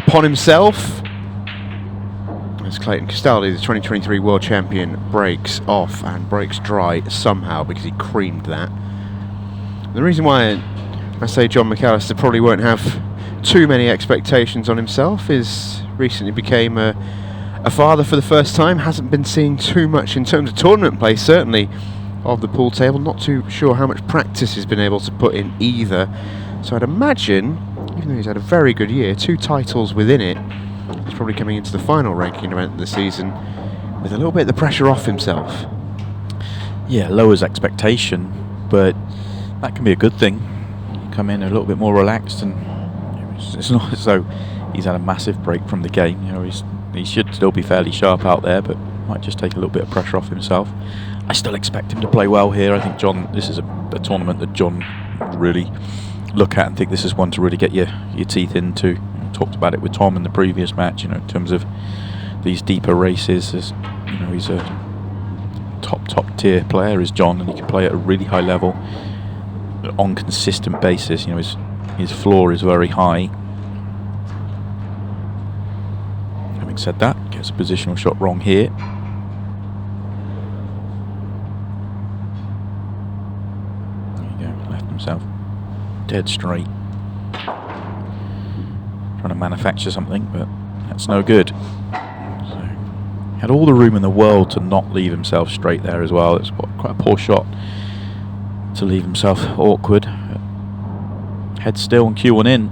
upon himself. As Clayton Castaldi, the 2023 World Champion, breaks off and breaks dry somehow because he creamed that. The reason why I say Jon Mcallister probably won't have too many expectations on himself is recently became a father for the first time, hasn't been seeing too much in terms of tournament play, certainly of the pool table. Not too sure how much practice he's been able to put in either. So I'd imagine, even though he's had a very good year, 2 titles within it, he's probably coming into the final ranking event of the season with a little bit of the pressure off himself. Yeah, lowers expectation, but that can be a good thing. You come in a little bit more relaxed, and it's not as though he's had a massive break from the game. You know, he should still be fairly sharp out there, but might just take a little bit of pressure off himself. I still expect him to play well here. I think this is a tournament that Jon really look at and think this is one to really get your teeth into. Talked about it with Tom in the previous match, you know, in terms of these deeper races. As you know, he's a top tier player, is Jon, and he can play at a really high level on consistent basis. You know, his floor is very high. Having said that, gets a positional shot wrong here. There you go, left himself dead straight. Trying to manufacture something, but that's no good. So, had all the room in the world to not leave himself straight there as well. It's quite a poor shot to leave himself awkward. Head still and cue one in.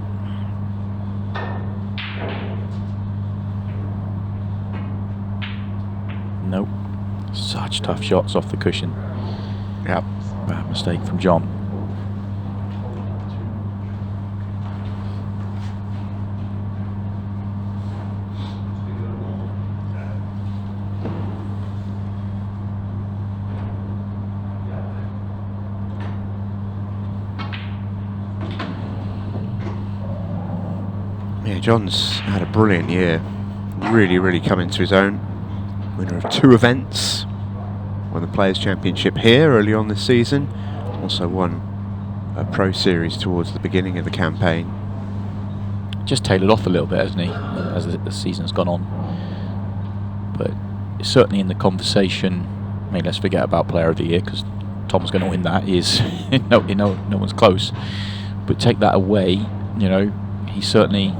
Nope. Such tough shots off the cushion. Yep. Bad mistake from Jon. Yeah, Jon's had a brilliant year. Really come into his own. Winner of 2 events. Won the Players' Championship here early on this season. Also won a Pro Series towards the beginning of the campaign. Just tailored off a little bit, hasn't he, as the season's gone on. But it's certainly in the conversation. I mean, let's forget about Player of the Year, because Tom's going to win that. He is, no one's close. But take that away, you know, he certainly,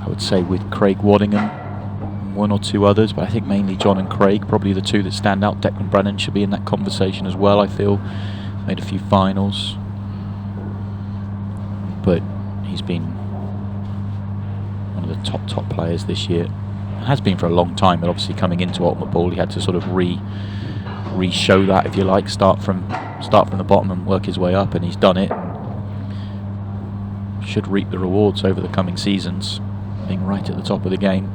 I would say, with Craig Waddingham, 1 or 2 others, but I think mainly Jon and Craig, probably the 2 that stand out. Declan Brennan should be in that conversation as well, I feel. Made a few finals. But he's been one of the top players this year. It has been for a long time, but obviously coming into Ultimate Ball, he had to sort of re-show that, if you like, start from the bottom and work his way up, and he's done it. Should reap the rewards over the coming seasons, being right at the top of the game.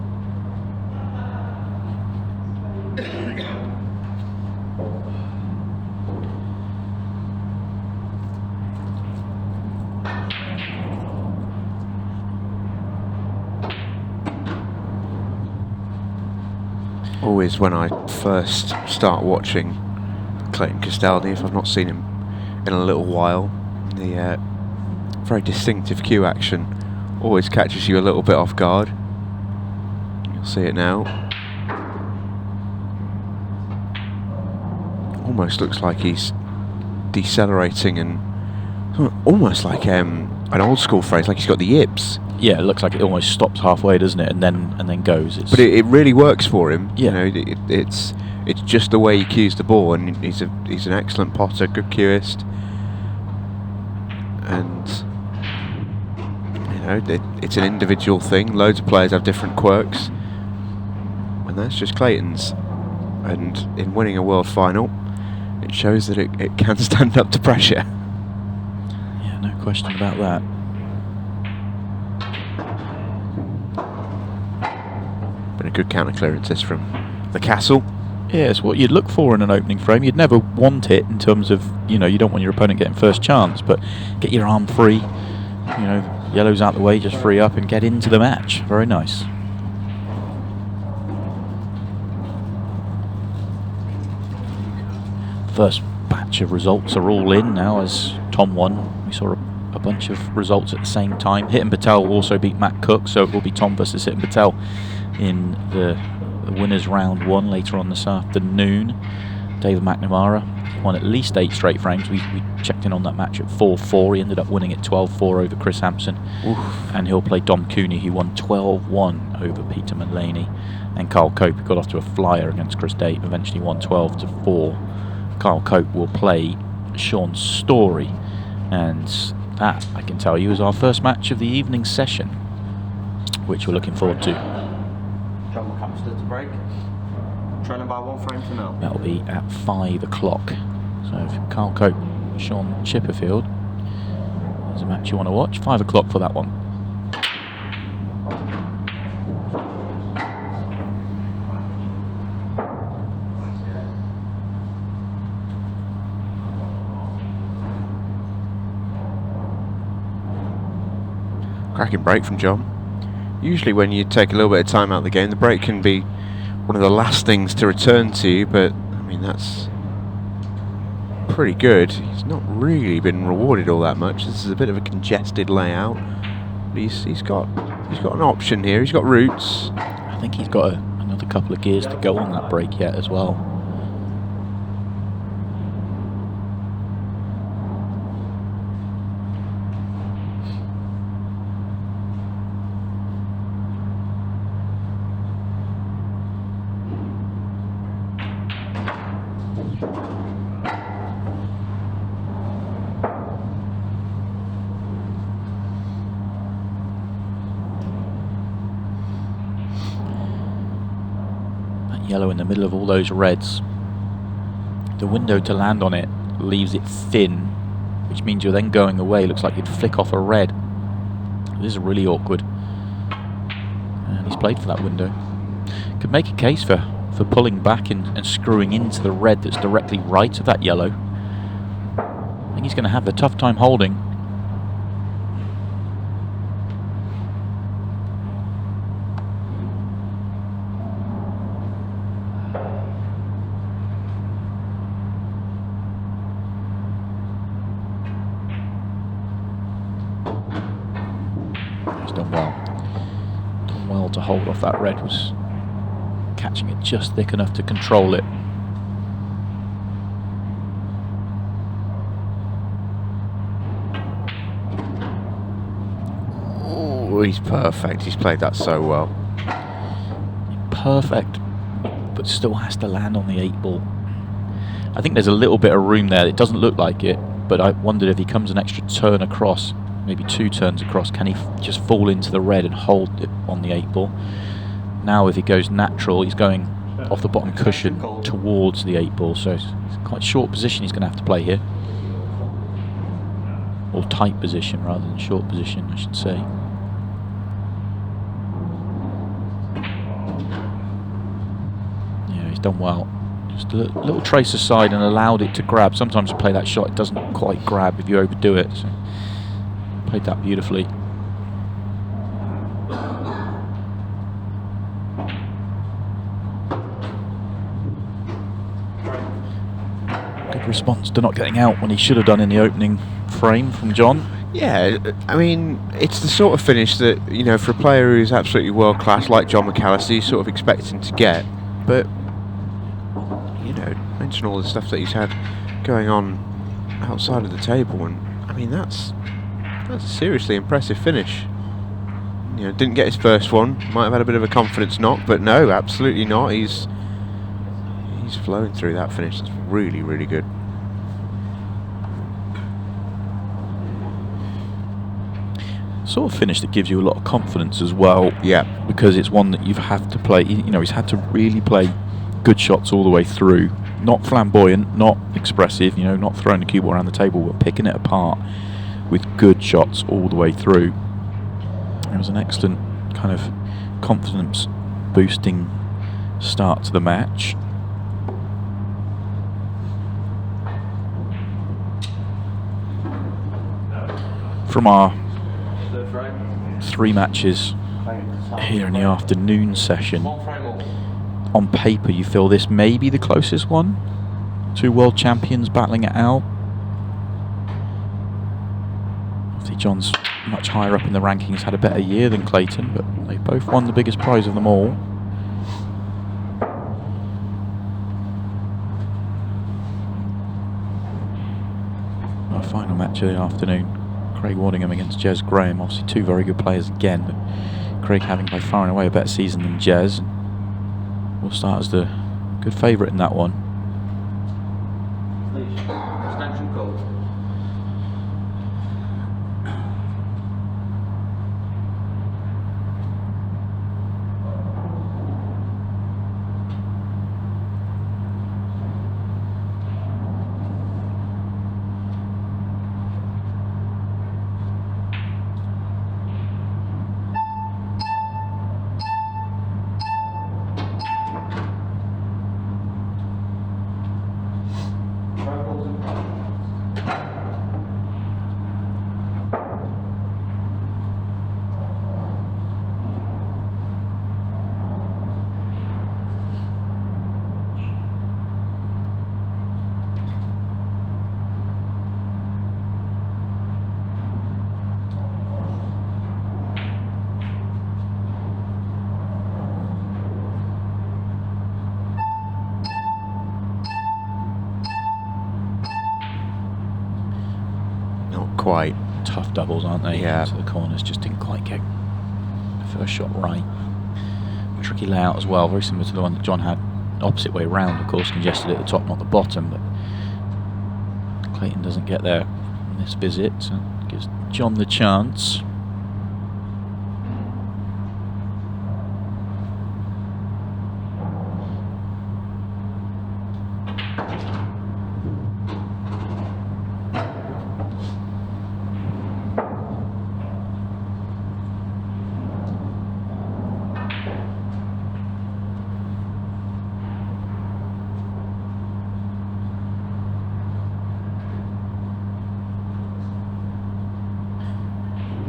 Always when I first start watching Clayton Castaldi, if I've not seen him in a little while, the very distinctive cue action always catches you a little bit off guard. You'll see it now. Almost looks like he's decelerating, and almost like an old school phrase, like he's got the yips. Yeah, it looks like it almost stops halfway, doesn't it, and then goes. But it really works for him. Yeah. You know, it's just the way he cues the ball, and he's an excellent potter, good cueist, and you know, it's an individual thing. Loads of players have different quirks, and that's just Clayton's. And in winning a world final, it shows that it can stand up to pressure. Yeah, no question about that. Been a good counter clearance this from the Castle. Yeah, it's what you'd look for in an opening frame. You'd never want it in terms of, you know, you don't want your opponent getting first chance, but get your arm free, you know, yellow's out the way, just free up and get into the match. Very nice. First batch of results are all in now as Tom won. We saw a a bunch of results at the same time. Hittin Patel will also beat Matt Cook, so it will be Tom versus Hittin Patel in the winners round 1 later on this afternoon. David McNamara won at least 8 straight frames. We checked in on that match at 4-4. He ended up winning at 12-4 over Chris Hampson. Oof. And he'll play Dom Cooney, who won 12-1 over Peter Mulaney. And Carl Cope, who got off to a flyer against Chris Dave, eventually won 12-4. Carl Cope will play Sean Story. And that, I can tell you, is our first match of the evening session, which we're looking forward to. Jon Mcallister to break. Trailing by 1 frame to 0. That'll be at 5 o'clock. So if Carl Cope, Sean Chipperfield, there's a match you want to watch. 5 o'clock for that one. Cracking break from Jon. Usually when you take a little bit of time out of the game, the break can be one of the last things to return to, but I mean that's pretty good. He's not really been rewarded all that much. This is a bit of a congested layout, but he's got an option here. He's got roots. I think he's got another couple of gears to go on that break yet as well. Yellow in the middle of all those reds. The window to land on it leaves it thin, which means you're then going away. Looks like you'd flick off a red. This is really awkward. And he's played for that window. Could make a case for pulling back and screwing into the red that's directly right of that yellow. I think he's going to have a tough time holding. Done well to hold off that red. Was catching it just thick enough to control it. Oh, he's perfect. He's played that so well. Perfect, but still has to land on the 8 ball. I think there's a little bit of room there. It doesn't look like it, but I wondered if he comes an extra turn across, maybe 2 turns across, can he just fall into the red and hold it on the 8 ball? Now if he goes natural, he's going off the bottom cushion towards the 8 ball, so it's quite short position he's going to have to play here. Or tight position rather than short position, I should say. Yeah, he's done well. Just a little trace aside and allowed it to grab. Sometimes you play that shot, it doesn't quite grab if you overdo it. So played that beautifully. Good response to not getting out when he should have done in the opening frame from Jon. Yeah, I mean, it's the sort of finish that, you know, for a player who's absolutely world class like Jon Mcallister, you sort of expect him to get. But, you know, mention all the stuff that he's had going on outside of the table, and I mean that's a seriously impressive finish. You know, didn't get his first one. Might have had a bit of a confidence knock, but no, absolutely not. He's flowing through that finish. That's really, really good. Sort of finish that gives you a lot of confidence as well. Yeah. Because it's one that you've had to play. You know, he's had to really play good shots all the way through. Not flamboyant, not expressive. You know, not throwing the cue ball around the table, but picking it apart with good shots all the way through. It was an excellent kind of confidence boosting start to the match. From our 3 matches here in the afternoon session, on paper you feel this may be the closest one? 2 world champions battling it out? If they Jon's much higher up in the rankings, had a better year than Clayton, but they both won the biggest prize of them all. Our final match of the afternoon, Craig Waddingham against Jez Graham. Obviously two very good players again, but Craig having by far and away a better season than Jez. Will start as the good favourite in that one. Extension code. Quite. Tough doubles, aren't they? Yeah. So the corners just didn't quite get the first shot right. Tricky layout as well, very similar to the one that Jon had. Opposite way round, of course, congested at the top, not the bottom. But Clayton doesn't get there on this visit, so gives Jon the chance.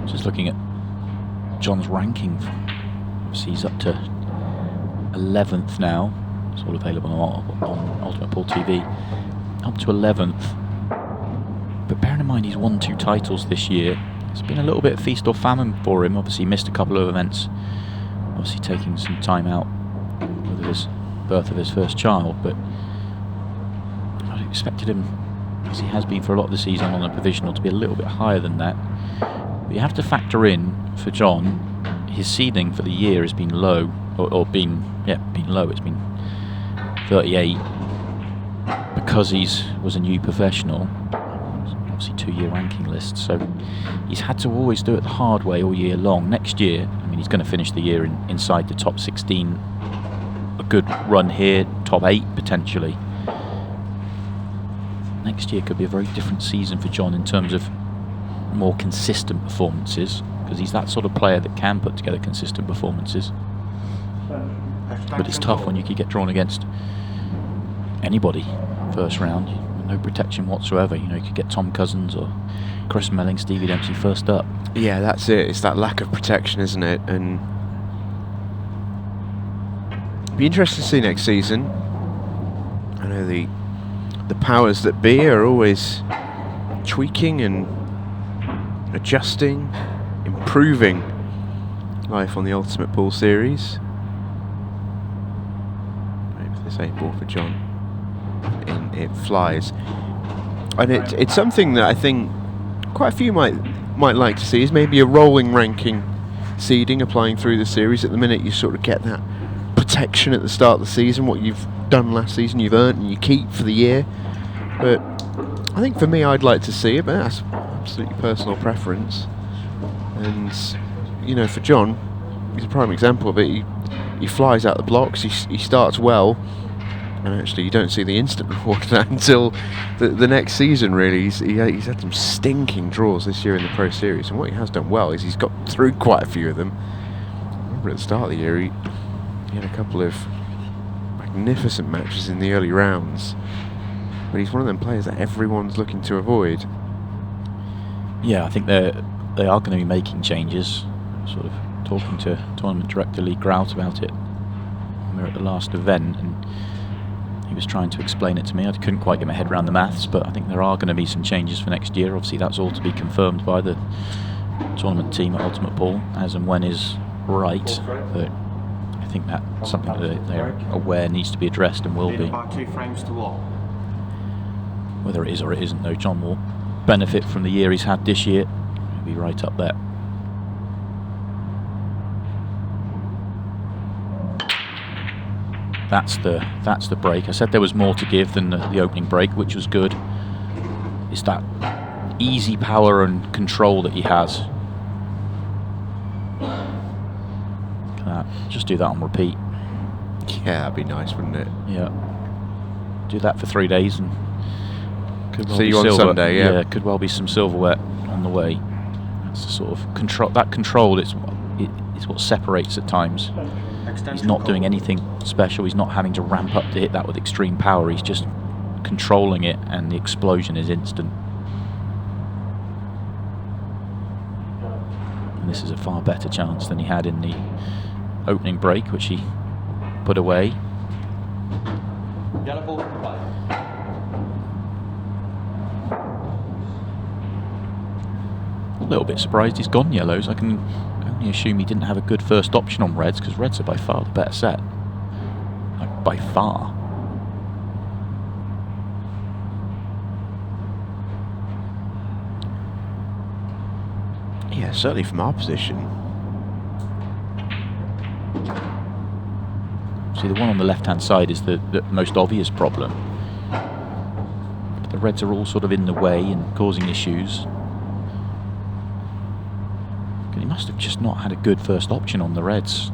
Just looking at Jon's ranking, obviously he's up to 11th now. It's all available on Ultimate Pool TV. Up to 11th. But bearing in mind he's won 2 titles this year, it's been a little bit of feast or famine for him. Obviously he missed a couple of events, obviously taking some time out with his birth of his first child, but I expected him, as he has been for a lot of the season on a provisional, to be a little bit higher than that. But you have to factor in, for Jon, his seeding for the year has been low, or been low. It's been 38 because was a new professional. Obviously 2-year ranking list, so he's had to always do it the hard way all year long. Next year, I mean, he's going to finish the year inside the top 16. A good run here, top 8 potentially. Next year could be a very different season for Jon in terms of more consistent performances, because he's that sort of player that can put together consistent performances. But it's tough when you could get drawn against anybody first round, no protection whatsoever. You know, you could get Tom Cousins or Chris Melling, Stevie Dempsey first up. Yeah, that's it. It's that lack of protection, isn't it? And be interested to see next season. I know the powers that be are always tweaking and adjusting, improving life on the Ultimate Pool series. Maybe this 8 ball for Jon. It flies, and it's something that I think quite a few might like to see, is maybe a rolling ranking seeding applying through the series. At the minute, you sort of get that protection at the start of the season. What you've done last season, you've earned and you keep for the year. But I think for me, I'd like to see it, but that's absolutely personal preference. And you know, for Jon, he's a prime example of it. He flies out the blocks. He starts well, and actually you don't see the instant reward of that until the next season. Really, he's had some stinking draws this year in the Pro Series, and what he has done well is he's got through quite a few of them. I remember at the start of the year he had a couple of magnificent matches in the early rounds, but he's one of them players that everyone's looking to avoid. Yeah, I think they are going to be making changes. Sort of talking to tournament director Lee Grout about it. We were at the last event, and He was trying to explain it to me. I couldn't quite get my head around the maths, but I think there are going to be some changes for next year. Obviously, that's all to be confirmed by the tournament team at Ultimate Pool, as and when is right. But I think that's something that they're aware needs to be addressed and will be. About 2 frames to what? Whether it is or it isn't, though, Jon will benefit from the year he's had this year. He'll be right up there. That's the break. I said there was more to give than the opening break, which was good. It's that easy power and control that he has. Can I just do that on repeat? Yeah, that'd be nice, wouldn't it? Yeah. Do that for 3 days and could well See be you on silver. Sunday, yeah. Could well be some silverware on the way. That's the sort of control. That control is what separates at times. He's not doing anything special. He's not having to ramp up to hit that with extreme power. He's just controlling it, and the explosion is instant. And this is a far better chance than he had in the opening break, which he put away. Yellow ball, 5. A little bit surprised he's gone yellows. I can only assume he didn't have a good first option on reds, because reds are by far the better set. Like, by far. Yeah, certainly from our position. See, the one on the left-hand side is the most obvious problem. But the reds are all sort of in the way and causing issues. He must have just not had a good first option on the reds.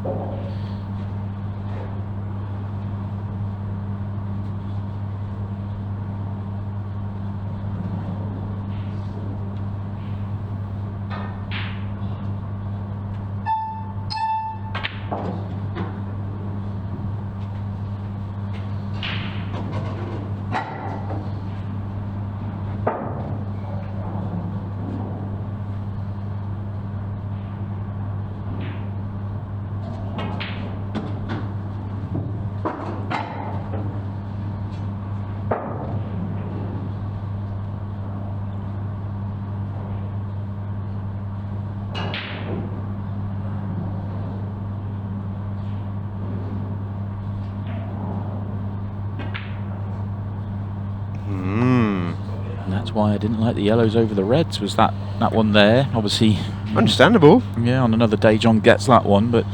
Why I didn't like the yellows over the reds was that one there. Obviously, Understandable. Yeah, on another day Jon gets that one, but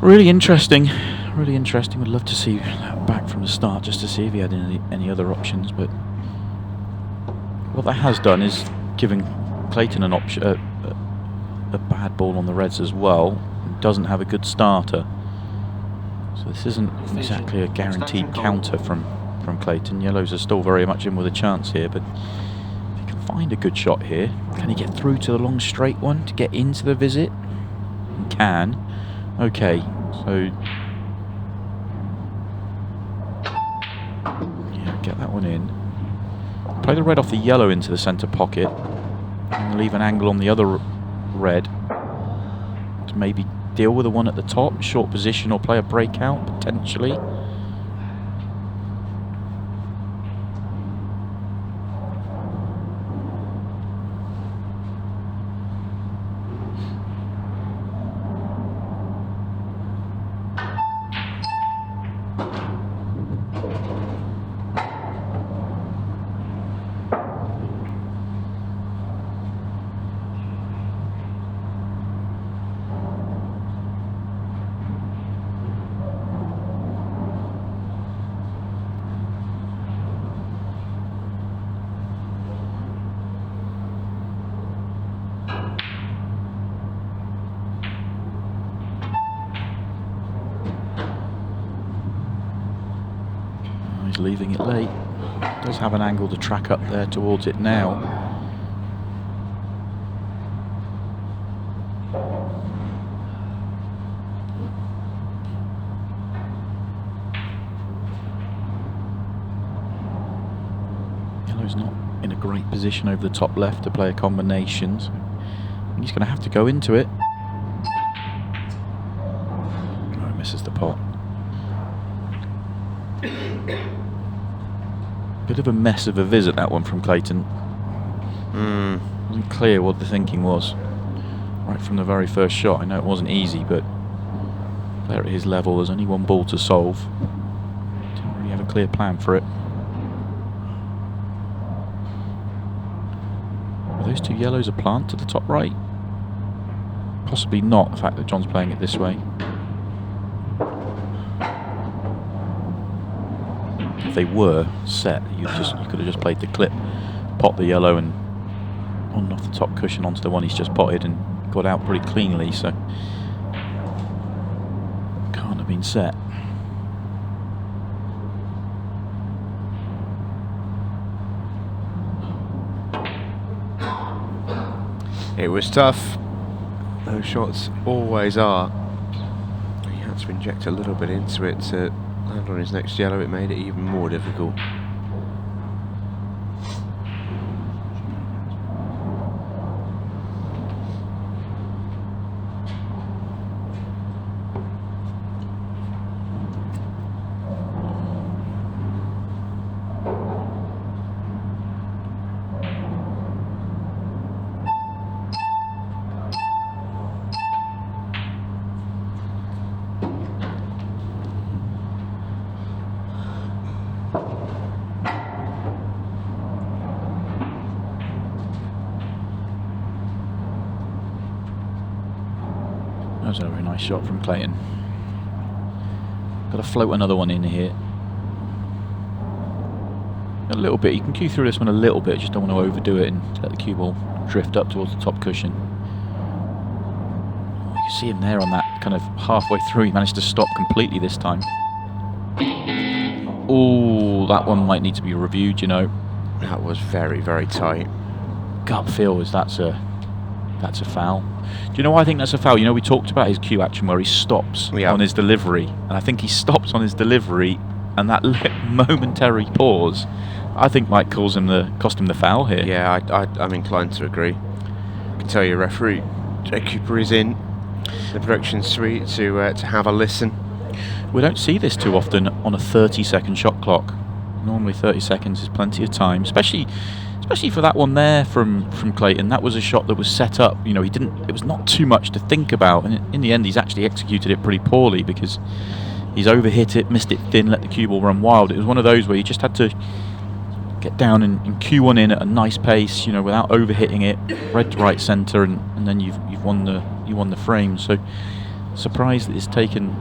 really interesting. Really interesting. Would love to see that back from the start just to see if he had any other options. But what that has done is giving Clayton an option, a bad ball on the reds as well. Doesn't have a good starter, so this isn't exactly a guaranteed counter from Clayton. Yellows are still very much in with a chance here, but if he can find a good shot here, can he get through to the long straight one to get into the visit? He can. Okay, so yeah, get that one in. Play the red off the yellow into the centre pocket and leave an angle on the other red to maybe deal with the one at the top, short position, or play a breakout potentially. He's leaving it late. Does have an angle to track up there towards it now. Yellow's not in a great position over the top left to play a combination, so he's going to have to go into it. Oh, he misses the pot. Bit of a mess of a visit, that one from Clayton. Wasn't clear what the thinking was right from the very first shot. I know it wasn't easy, but player at his level, there's only one ball to solve. Didn't really have a clear plan for it. Are those two yellows a plant to the top right? Possibly not, the fact that Jon's playing it this way. If they were set, you could have just played the clip, pot the yellow and on off the top cushion onto the one he's just potted and got out pretty cleanly, so can't have been set. It was tough. Those shots always are. He had to inject a little bit into it to land on his next yellow. It made it even more difficult. That was a very nice shot from Clayton. Got to float another one in here. A little bit. You can cue through this one a little bit. Just don't want to overdo it and let the cue ball drift up towards the top cushion. You can see him there on that kind of halfway through. He managed to stop completely this time. Oh, that one might need to be reviewed, you know. That was very, very tight. Gut feel is that's a foul. Do you know why I think that's a foul? You know, we talked about his cue action where he stops on his delivery, and I think he stops on his delivery, and that momentary pause, I think might cost him the foul here. Yeah, I'm inclined to agree. I can tell you, referee Jake Cooper is in the production suite to have a listen. We don't see this too often on a 30-second shot clock. Normally 30 seconds is plenty of time, especially for that one there from Clayton. That was a shot that was set up. You know, it was not too much to think about, and in the end he's actually executed it pretty poorly because he's overhit it, missed it thin, let the cue ball run wild. It was one of those where you just had to get down and cue one in at a nice pace, you know, without overhitting it, red to right centre, and then you've won the frame. So surprised that it's taken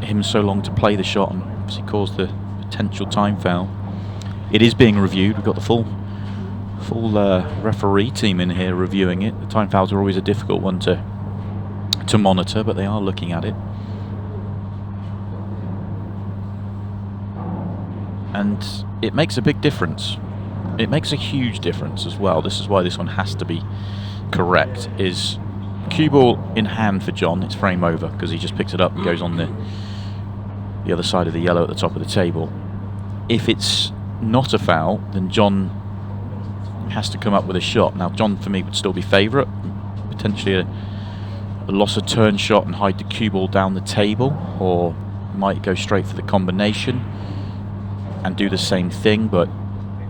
him so long to play the shot and obviously caused the potential time foul. It is being reviewed. We've got the full referee team in here reviewing it. The time fouls are always a difficult one to monitor, but they are looking at it. And it makes a big difference. It makes a huge difference as well. This is why this one has to be correct. Is cue ball in hand for Jon. It's frame over because he just picks it up and goes on the other side of the yellow at the top of the table. If it's not a foul, then Jon has to come up with a shot. Now, Jon for me would still be favourite. Potentially a loss of turn shot and hide the cue ball down the table, or might go straight for the combination and do the same thing, but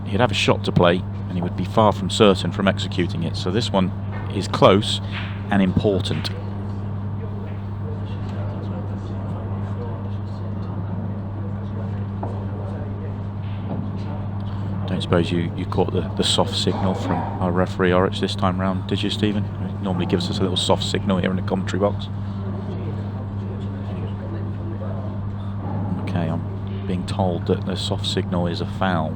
he'd have a shot to play and he would be far from certain from executing it. So this one is close and important. Don't suppose you caught the soft signal from our referee Orich this time round, did you, Stephen? He normally gives us a little soft signal here in the commentary box. Okay, I'm being told that the soft signal is a foul,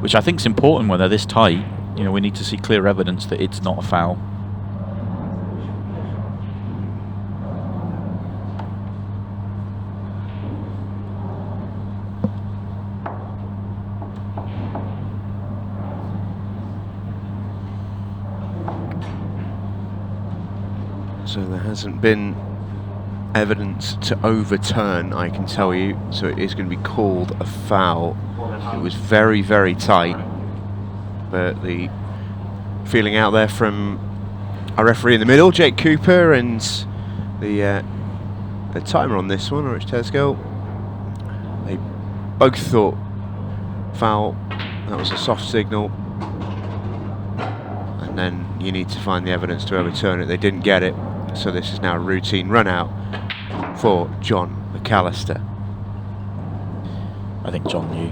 which I think is important when they're this tight. You know, we need to see clear evidence that it's not a foul. So there hasn't been evidence to overturn, I can tell you, so it is going to be called a foul. It was very, very tight, but the feeling out there from our referee in the middle, Jake Cooper, and the timer on this one, Orich Tesco, they Both thought foul. That was a soft signal. And then you need to find the evidence to overturn it. They didn't get it. So this is now a routine run out for Jon Mcallister. I think Jon knew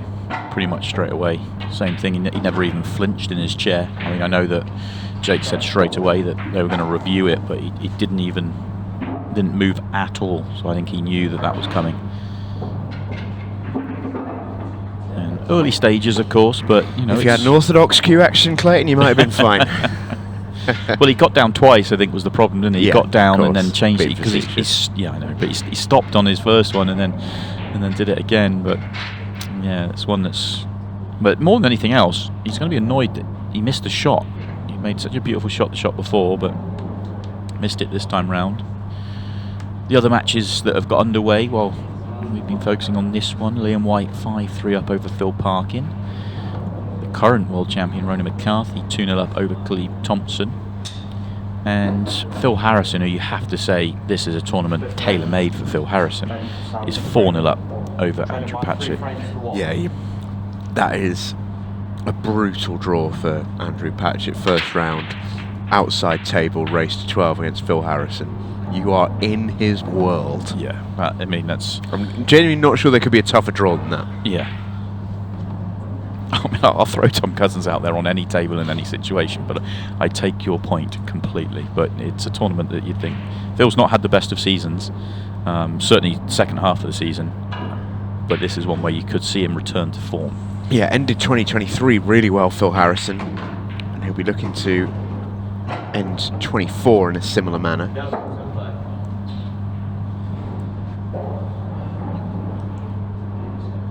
pretty much straight away. Same thing, he never even flinched in his chair. I mean, I know that Jake said straight away that they were going to review it, but he didn't move at all. So I think he knew that was coming. And early stages, of course, but you know. If you had an orthodox cue action, Clayton, you might have been fine. Well, he got down twice, I think, was the problem, didn't he? Yeah, he got down and then changed Bit it because yeah, I know, but he stopped on his first one and then did it again. But yeah, that's one that's. But more than anything else, he's going to be annoyed that he missed the shot. He made such a beautiful shot the shot before, but missed it this time round. The other matches that have got underway, well, we've been focusing on this one. Liam White 5-3 up over Phil Parkin. The current world champion Ronan McCarthy 2-0 up over Cleve Thompson. And Phil Harrison, who you have to say this is a tournament tailor-made for Phil Harrison, is 4-0 up over Andrew Patchett. Yeah, that is a brutal draw for Andrew Patchett. First round, outside table, race to 12 against Phil Harrison. You are in his world. Yeah, I mean, that's... I'm genuinely not sure there could be a tougher draw than that. Yeah. I mean, I'll throw Tom Cousins out there on any table in any situation, but I take your point completely. But it's a tournament that you'd think... Phil's not had the best of seasons, certainly second half of the season, but this is one where you could see him return to form. Yeah, ended 2023 really well, Phil Harrison, and he'll be looking to end 24 in a similar manner.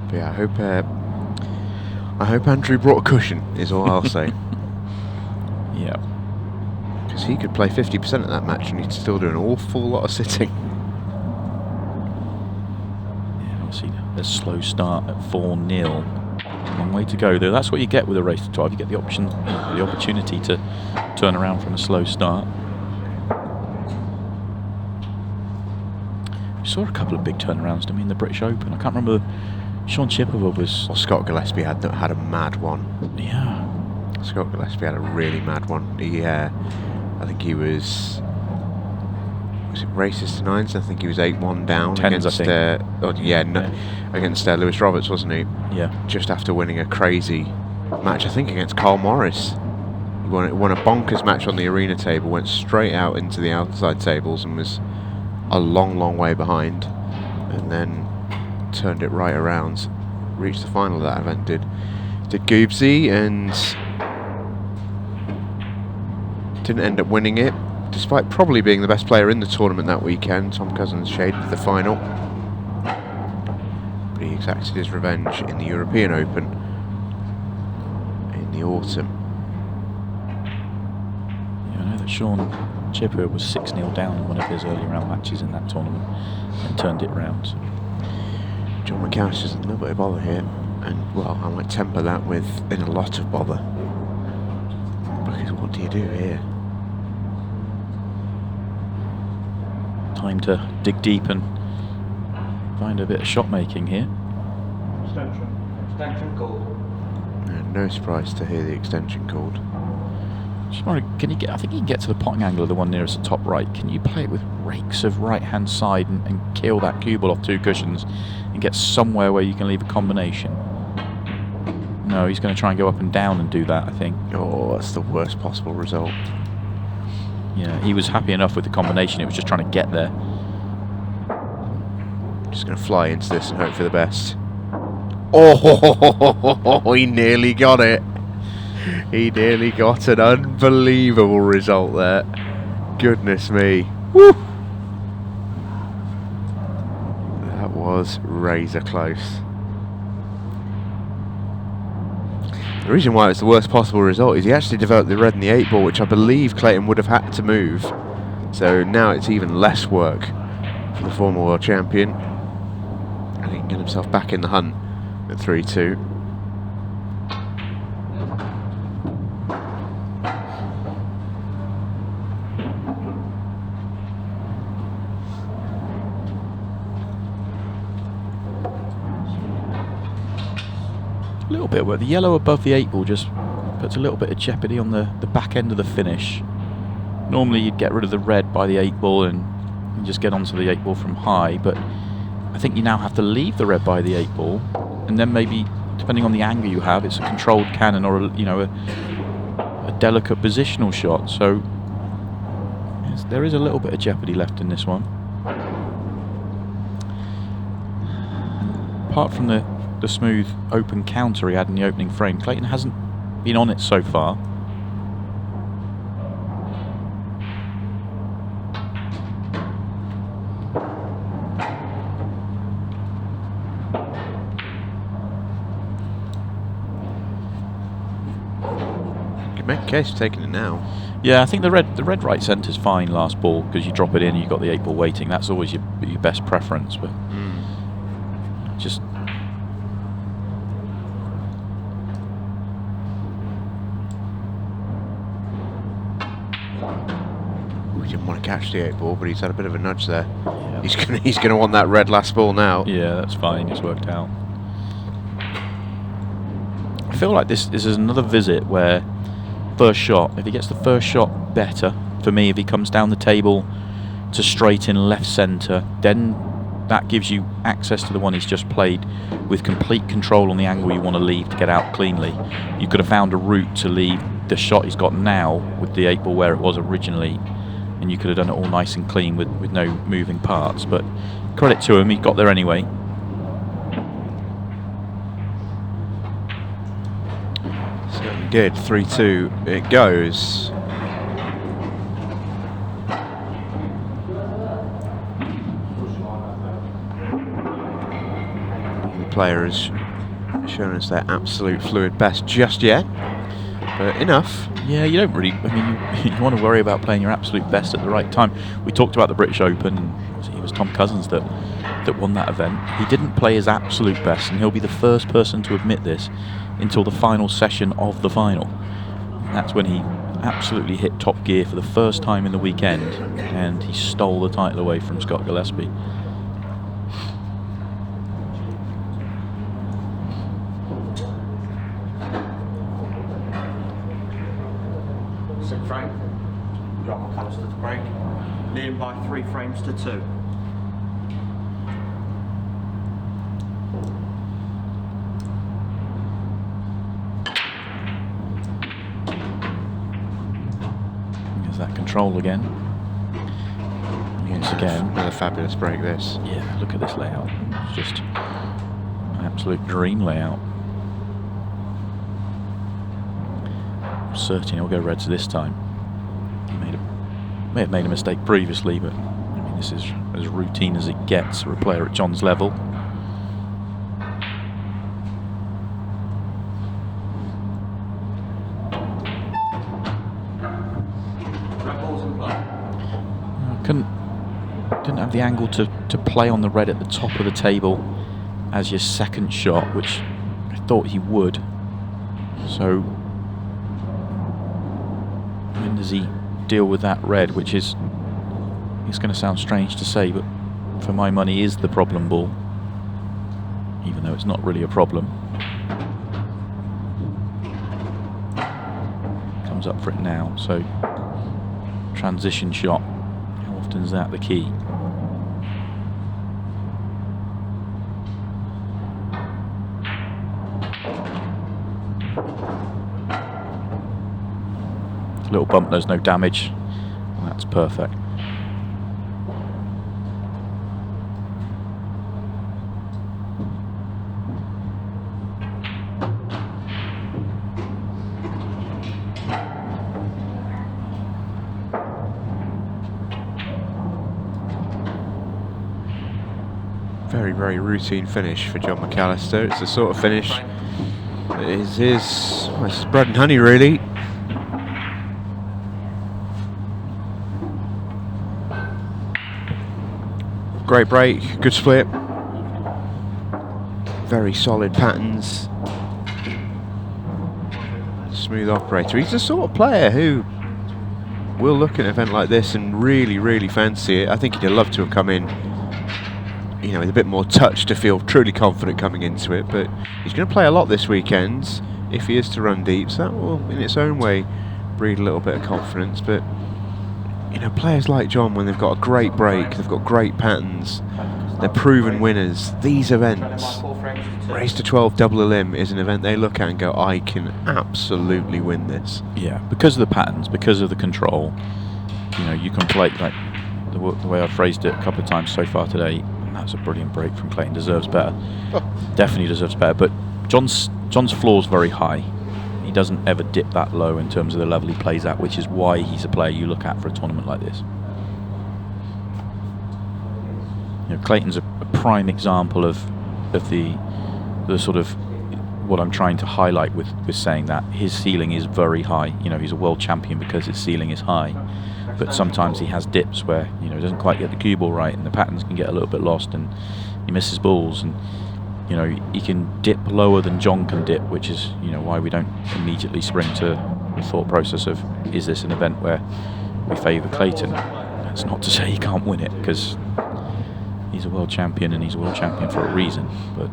But yeah, I hope Andrew brought a cushion, is all I'll say. Yeah. Because he could play 50% of that match and he'd still do an awful lot of sitting. Yeah, obviously a slow start at 4-0. Long way to go, though. That's what you get with a race to 12. You get the opportunity to turn around from a slow start. We saw a couple of big turnarounds, didn't we, in the British Open? I can't remember. Sean Chippewa was... Well, Scott Gillespie had a mad one. Yeah. Scott Gillespie had a really mad one. I think he was it races to nines? I think he was 8-1 down Tens, against against Lewis Roberts, wasn't he? Yeah. Just after winning a crazy match, I think against Carl Morris. He won a bonkers match on the arena table, went straight out into the outside tables and was a long way behind, and then turned it right around, reached the final of that event. Did Goobsy, and didn't end up winning it, despite probably being the best player in the tournament that weekend. Tom Cousins shaded the final, but he exacted his revenge in the European Open in the autumn. Yeah, I know that Sean Chippewa was 6-0 down in one of his early round matches in that tournament and turned it round. Jon Mcallister's in a little bit of bother here, and well, I might temper that with in a lot of bother. Because what do you do here? Time to dig deep and find a bit of shot making here. Extension called. No surprise to hear the extension called. Just wondering, can you get? I think you can get to the potting angle of the one nearest the top right. Can you play it with rakes of right-hand side and kill that cue ball off two cushions and get somewhere where you can leave a combination? No, he's going to try and go up and down and do that, I think. Oh, that's the worst possible result. Yeah, he was happy enough with the combination. It was just trying to get there. Just going to fly into this and hope for the best. Oh, he nearly got it. He nearly got an unbelievable result there. Goodness me. Woo! That was razor close. The reason why it's the worst possible result is he actually developed the red and the 8 ball, which I believe Clayton would have had to move. So now it's even less work for the former world champion. And he can get himself back in the hunt at 3-2. A little bit where the yellow above the 8 ball just puts a little bit of jeopardy on the back end of the finish. Normally you'd get rid of the red by the 8 ball and just get onto the 8 ball from high, but I think you now have to leave the red by the 8 ball, and then maybe, depending on the angle you have, it's a controlled cannon or a delicate positional shot. So yes, there is a little bit of jeopardy left in this one. Apart from the smooth open counter he had in the opening frame, Clayton hasn't been on it so far. Make a case for taking it now. Yeah, I think the red right centre's fine last ball, because you drop it in, you've got the 8 ball waiting. That's always your best preference, but just we didn't want to catch the 8 ball, but he's had a bit of a nudge there. yeah. He's gonna want that red last ball now. Yeah, that's fine. It's worked out. I feel like this is another visit where first shot, if he gets the first shot better, for me, if he comes down the table to straight in left centre, then that gives you access to the one he's just played with complete control on the angle you want to leave to get out cleanly. You could have found a route to leave the shot he's got now with the 8 ball where it was originally, and you could have done it all nice and clean with no moving parts. But credit to him, he got there anyway. Certainly did. 3-2 it goes. The player has shown us their absolute fluid best just yet, but enough. Yeah, you don't really, I mean, you want to worry about playing your absolute best at the right time. We talked about the British Open, and it was Tom Cousins that won that event. He didn't play his absolute best, and he'll be the first person to admit this until the final session of the final. And that's when he absolutely hit top gear for the first time in the weekend, and he stole the title away from Scott Gillespie. Sixth frame. Jon Mcallister to break. Leading by 3 frames to 2. There's that control again. Once again. Another fabulous break this. Yeah, look at this layout. It's just an absolute dream layout. Certain he'll go reds this time. He may have made a mistake previously, but I mean, this is as routine as it gets for a player at Jon's level. Red balls in play. Didn't have the angle to play on the red at the top of the table as your second shot, which I thought he would. So when does he deal with that red, which is, it's going to sound strange to say, but for my money is the problem ball, even though it's not really a problem. Comes up for it now, so transition shot, how often is that the key? Little bump, there's no damage. That's perfect. Very, very routine finish for Jon Mcallister. It's the sort of finish that is his bread and honey, really. Great break, good split. Very solid patterns. Smooth operator. He's the sort of player who will look at an event like this and really, really fancy it. I think he'd have loved to have come in you know, with a bit more touch to feel truly confident coming into it. But he's going to play a lot this weekend if he is to run deep, so that will in its own way breed a little bit of confidence. But you know, players like Jon, when they've got a great break, they've got great patterns, they're proven winners. These events, race to 12 double a limb, is an event they look at and go, I can absolutely win this. Yeah, because of the patterns, because of the control. You know, you can play, like the way I've phrased it a couple of times so far today, and that's a brilliant break from Clayton. Deserves better. Definitely deserves better. But Jon's floor's very high. He doesn't ever dip that low in terms of the level he plays at, which is why he's a player you look at for a tournament like this. You know, Clayton's a prime example of the sort of what I'm trying to highlight with saying that his ceiling is very high. You know, he's a world champion because his ceiling is high, but sometimes he has dips where, you know, he doesn't quite get the cue ball right, and the patterns can get a little bit lost, and he misses balls, and you know, he can dip lower than Jon can dip, which is, you know, why we don't immediately spring to the thought process of, is this an event where we favour Clayton? That's not to say he can't win it, because he's a world champion, and he's a world champion for a reason. But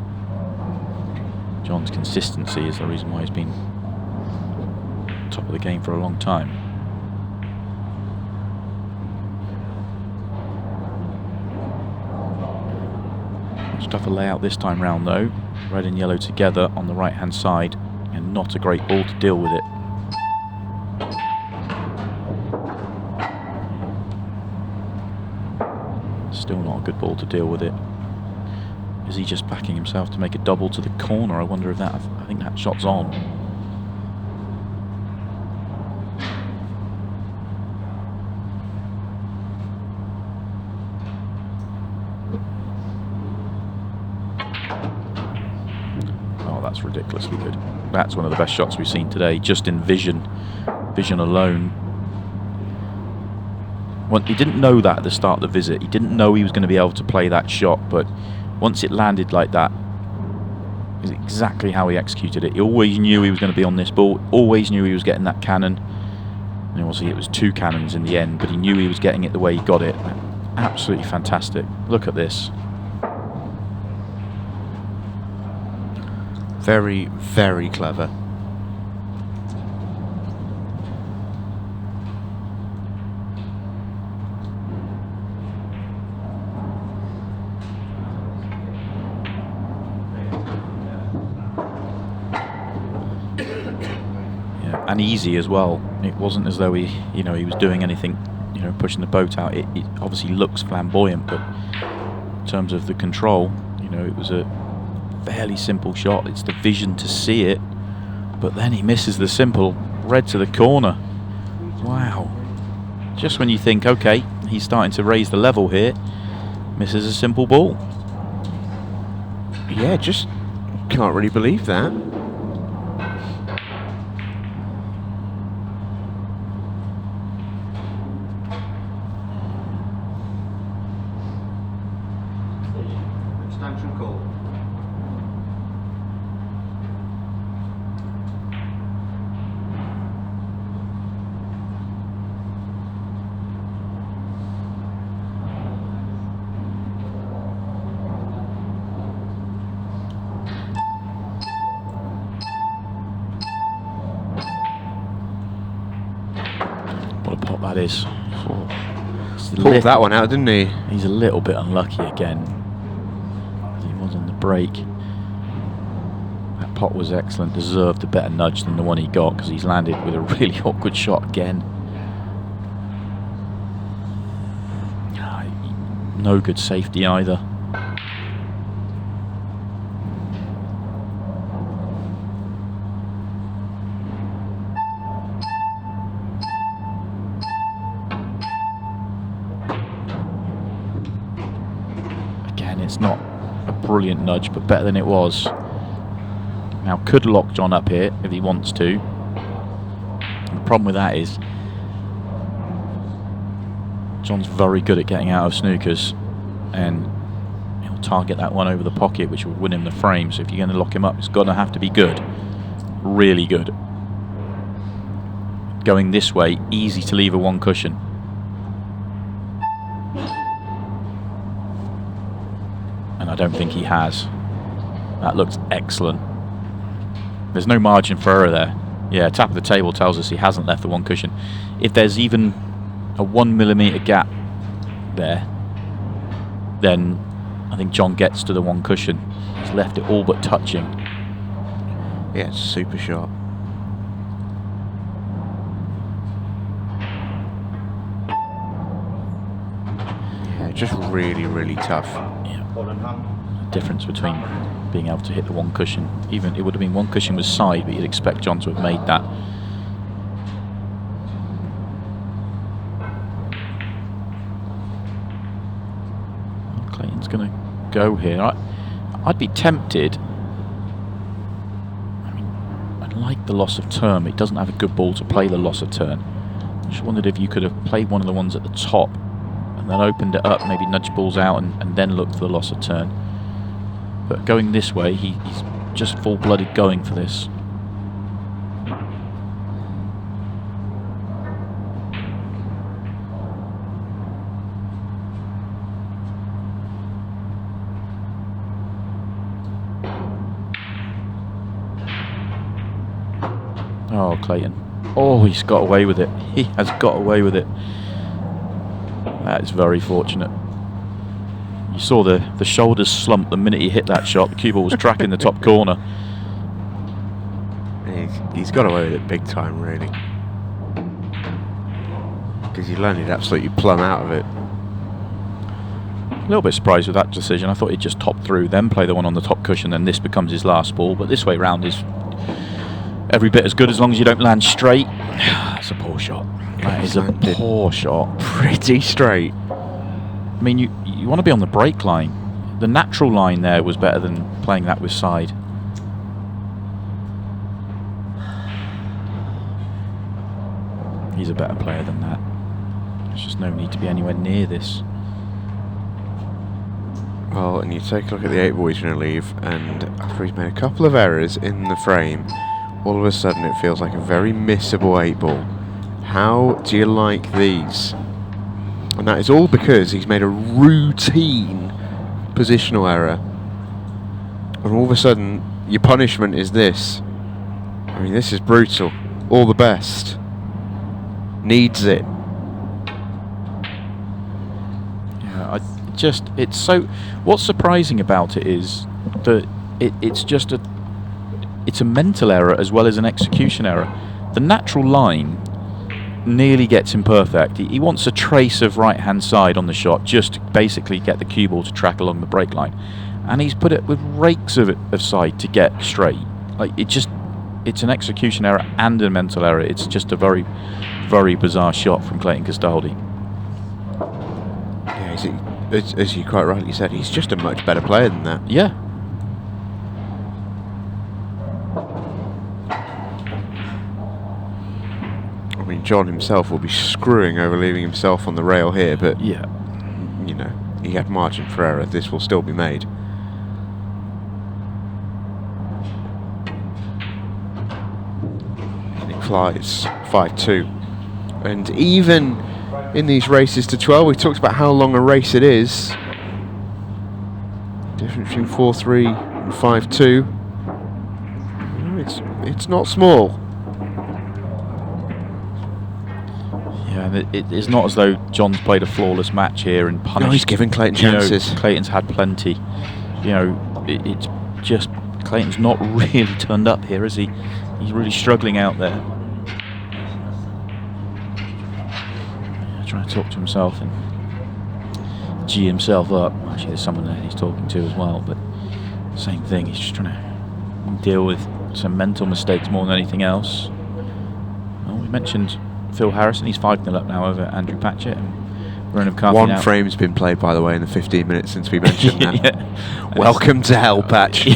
Jon's consistency is the reason why he's been top of the game for a long time. Much tougher layout this time round though. Red and yellow together on the right hand side, and not a great ball to deal with it. Still not a good ball to deal with it. Is he just backing himself to make a double to the corner? I wonder if that, I think that shot's on. Oh, that's ridiculously good. That's one of the best shots we've seen today, just in vision alone. Well, he didn't know that at the start of the visit. He didn't know he was going to be able to play that shot, but once it landed like that, is exactly how he executed it. He always knew he was going to be on this ball, always knew he was getting that cannon. And obviously it was 2 cannons in the end, but he knew he was getting it the way he got it. Absolutely fantastic. Look at this. Very, very clever. And easy as well. It wasn't as though he was doing anything, you know, pushing the boat out. It obviously looks flamboyant, but in terms of the control, you know, it was a fairly simple shot. It's the vision to see it, but then he misses the simple red to the corner. Wow. Just when you think, okay, he's starting to raise the level here, misses a simple ball. Yeah, just can't really believe that. Extension call. What a pot that is. Pulled that one out, didn't he? He's a little bit unlucky again. He was on the break. That pot was excellent. Deserved a better nudge than the one he got, because he's landed with a really awkward shot again. No good safety either. It's not a brilliant nudge, but better than it was. Now could lock Jon up here if he wants to. And the problem with that is Jon's very good at getting out of snookers, and he'll target that one over the pocket, which will win him the frame. So if you're going to lock him up, it's going to have to be good, really good. Going this way, easy to leave a 1 cushion. and I don't think he has. That looks excellent. There's no margin for error there. Yeah, tap of the table tells us he hasn't left the one cushion. If there's even a 1mm gap there, then I think Jon gets to the one cushion. He's left it all but touching. Yeah, it's a super shot. Yeah, just really, really tough. Yeah. The difference between being able to hit the one cushion, even it would have been one cushion was side, but you'd expect Jon to have made that. Clayton's going to go here. I'd be tempted. I mean, I'd like the loss of turn, but he doesn't have a good ball to play the loss of turn. I just wondered if you could have played one of the ones at the top and then opened it up, maybe nudge balls out and then looked for the loss of turn. But going this way, he's just full-blooded going for this. Oh, Clayton. Oh, he's got away with it. He has got away with it. That is very fortunate. You saw the shoulders slump the minute he hit that shot. The cue ball was tracking the top corner. He's got away with it big time, really. Because he landed absolutely plumb out of it. A little bit surprised with that decision. I thought he'd just top through, then play the one on the top cushion, then this becomes his last ball. But this way round is every bit as good as long as you don't land straight. That's a poor shot. That is a poor shot. Pretty straight. I mean, you want to be on the break line. The natural line there was better than playing that with side. He's a better player than that. There's just no need to be anywhere near this. Well, and you take a look at the 8 ball he's going to leave, and after he's made a couple of errors in the frame, all of a sudden it feels like a very missable 8 ball. How do you like these? And that is all because he's made a routine positional error. And all of a sudden, your punishment is this. I mean, this is brutal. All the best. Needs it. Yeah, it's so. What's surprising about it is that it's a mental error as well as an execution error. The natural line nearly gets him perfect. He wants a trace of right-hand side on the shot, just to basically get the cue ball to track along the break line, and he's put it with rakes of side to get straight. Like it's an execution error and a mental error. It's just a very, very bizarre shot from Clayton Castaldi. Yeah, as you quite rightly said, he's just a much better player than that. Yeah. I mean, Jon himself will be screwing over leaving himself on the rail here, but Yeah. you know, he had margin for error. This will still be made. And it flies 5-2. And even in these races to 12, we talked about how long a race it is. Difference between 4-3 and 5-2. It's not small. Yeah, and it's not as though Jon's played a flawless match here and punished. No, he's given Clayton chances. Clayton's had plenty. It's just Clayton's not really turned up here, is he? He's really struggling out there. Trying to talk to himself and G himself up. Actually, there's someone there he's talking to as well, but same thing. He's just trying to deal with some mental mistakes more than anything else. Well, we mentioned Phil Harrison. He's 5-0 up now over Andrew Patchett. And Ronan McCarthy One now. frame's been played, by the way, in the 15 minutes since we mentioned that. Yeah. Welcome to hell, Patch. And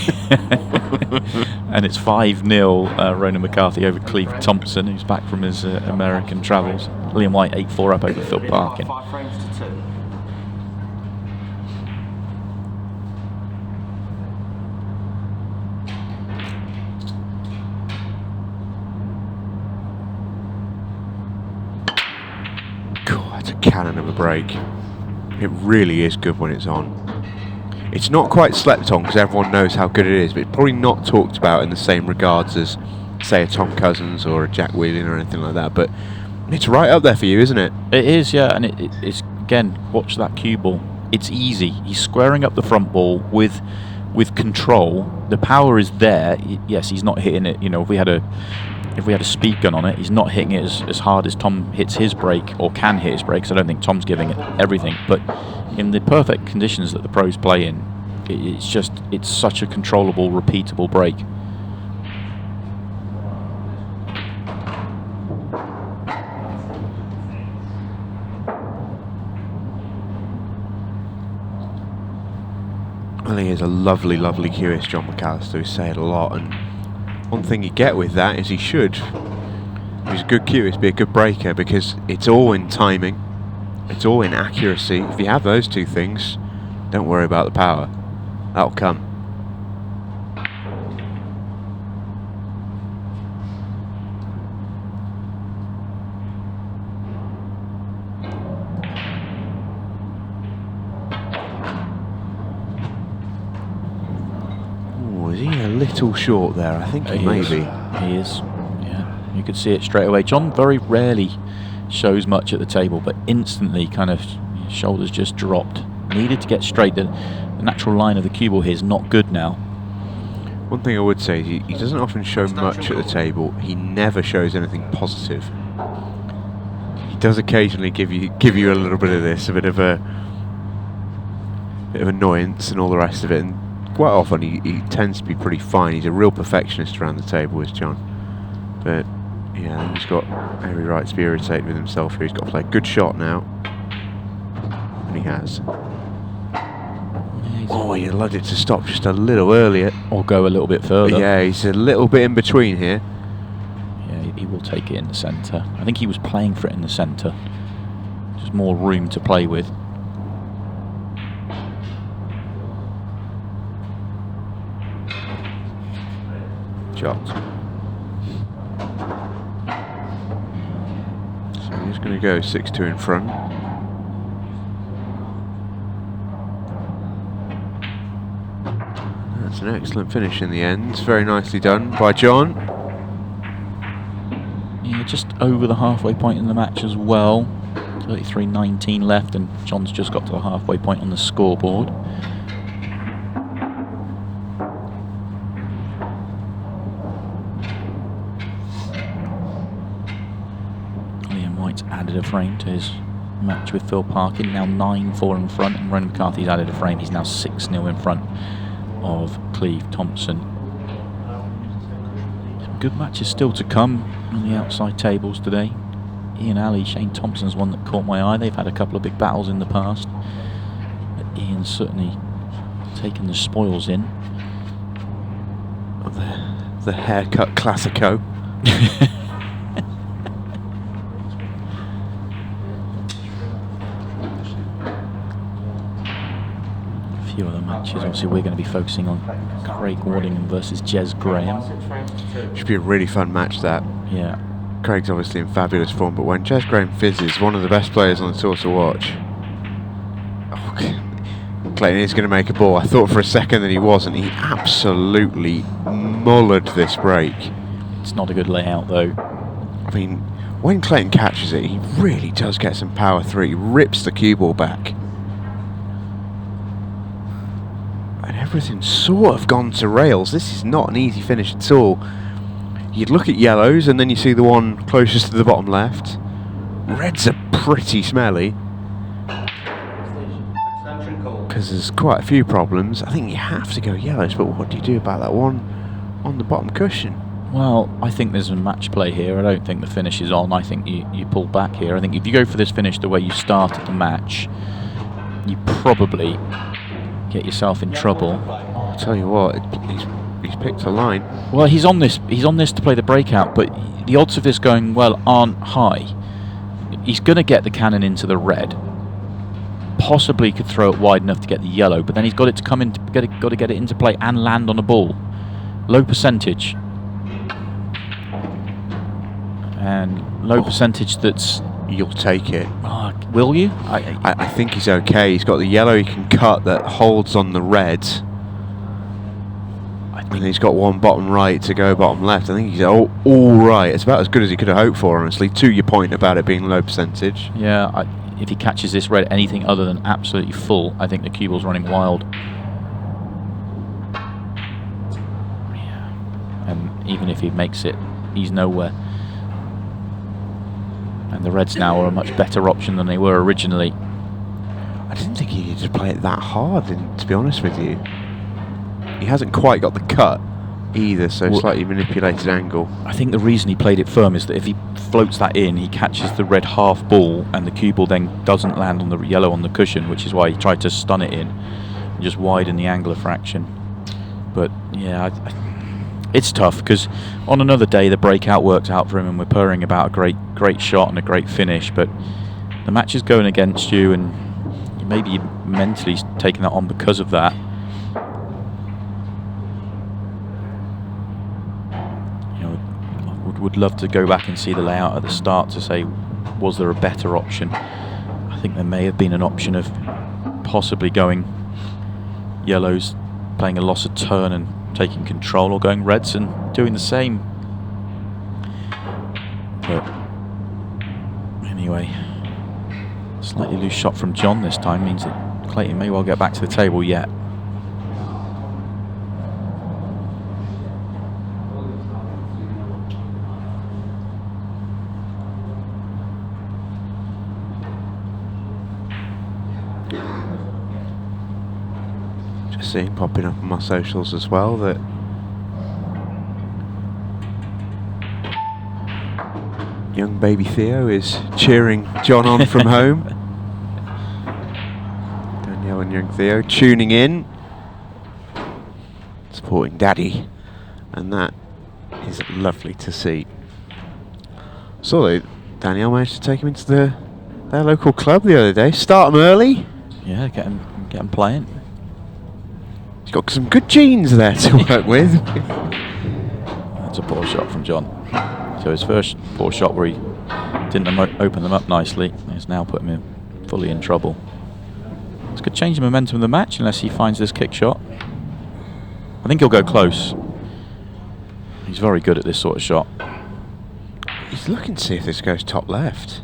it's 5-0 Ronan McCarthy over Cleve Thompson, who's back from his American travels. Liam White 8-4 up over Phil Parkin. 5 frames to 2. God, that's a cannon of a break. It really is good when it's on. it's not quite slept on because everyone knows how good it is, but it's probably not talked about in the same regards as, say, a Tom Cousins or a Jack Wheeling or anything like that. But it's right up there for you, isn't it? It is, yeah, and it's, again, watch that cue ball. It's easy. He's squaring up the front ball with control. The power is there. Yes, he's not hitting it. You know, if we had a speed gun on it, he's not hitting it as hard as Tom hits his break or can hit his break. So I don't think Tom's giving it everything. But in the perfect conditions that the pros play in, it's such a controllable, repeatable break. Well, he is a lovely, lovely cueist, Jon Mcallister. We say it a lot, and one thing you get with that is he should, if he's a good cueist, be a good breaker, because it's all in timing, it's all in accuracy. If you have those two things, don't worry about the power. That'll come. Is he a little short there? I think he may be. He is. Yeah, you could see it straight away. Jon very rarely shows much at the table, but instantly kind of shoulders just dropped. Needed to get straight. The natural line of the cue ball here is not good now. One thing I would say is he doesn't often show much at the table. He never shows anything positive. He does occasionally give you a little bit of this, a bit of annoyance and all the rest of it. And quite often he tends to be pretty fine. He's a real perfectionist around the table, is Jon. But yeah, he's got every right to be irritated with himself here. He's got to play a good shot now. And he has. Oh, he allowed it to stop just a little earlier. Or go a little bit further. Yeah, he's a little bit in between here. Yeah, he will take it in the centre. I think he was playing for it in the centre. Just more room to play with. Shot. So he's going to go 6-2 in front. That's an excellent finish in the end. It's very nicely done by Jon. Yeah, just over the halfway point in the match as well. 33.19 left, and Jon's just got to the halfway point on the scoreboard. Added a frame to his match with Phil Parkin, now 9-4 in front, and Ronan McCarthy's added a frame. He's now 6-0 in front of Cleve Thompson. Some good matches still to come on the outside tables today. Ian Alley, Shane Thompson's one that caught my eye. They've had a couple of big battles in the past, but Ian's certainly taken the spoils in. The haircut classico. Few other matches. Obviously, we're going to be focusing on Craig Waddingham versus Jez Graham. Should be a really fun match, that. Yeah. Craig's obviously in fabulous form, but when Jez Graham fizzes, one of the best players on the tour to watch. Oh, Clayton is going to make a ball. I thought for a second that he wasn't. He absolutely mullered this break. It's not a good layout, though. I mean, when Clayton catches it, he really does get some power through. He rips the cue ball back. And everything's sort of gone to rails. This is not an easy finish at all. You'd look at yellows and then you see the one closest to the bottom left. Reds are pretty smelly, because there's quite a few problems. I think you have to go yellows, but what do you do about that one on the bottom cushion? Well, I think there's a match play here. I don't think the finish is on. I think you pull back here. I think if you go for this finish the way you started the match, you probably get yourself in trouble. I'll tell you what, he's picked a line. Well, he's on this to play the breakout, but the odds of this going well aren't high. He's going to get the cannon into the red. Possibly could throw it wide enough to get the yellow, but then he's got it to come in, got to get it into play and land on a ball. Low percentage. And low percentage that's you'll take it. Will you? I think he's okay. He's got the yellow he can cut that holds on the red. And he's got one bottom right to go bottom left. I think he's all right. It's about as good as he could have hoped for, honestly, to your point about it being low percentage. Yeah, if he catches this red anything other than absolutely full, I think the cue ball's running wild. Yeah. And even if he makes it, he's nowhere. And the reds now are a much better option than they were originally. I didn't think he needed to play it that hard, to be honest with you. He hasn't quite got the cut either, so slightly manipulated angle. I think the reason he played it firm is that if he floats that in, he catches the red half ball, and the cue ball then doesn't land on the yellow on the cushion, which is why he tried to stun it in and just widen the angle a fraction. But yeah, it's tough because on another day the breakout works out for him, and we're purring about a great shot and a great finish. But the match is going against you, and maybe you're mentally taking that on because of that. Would love to go back and see the layout at the start to say, was there a better option? I think there may have been an option of possibly going yellows, playing a loss of turn and taking control, or going reds and doing the same. But anyway, slightly loose shot from Jon this time means that Clayton may well get back to the table yet. Seeing popping up on my socials as well that young baby Theo is cheering Jon on from home. Danielle and young Theo tuning in, supporting daddy, and that is lovely to see. Saw that Danielle managed to take him into their local club the other day. Start him early. Yeah, get him playing. He's got some good genes there to work with. That's a poor shot from Jon. So his first poor shot where he didn't open them up nicely has now put him fully in trouble. This could change the momentum of the match unless he finds this kick shot. I think he'll go close. He's very good at this sort of shot. He's looking to see if this goes top left.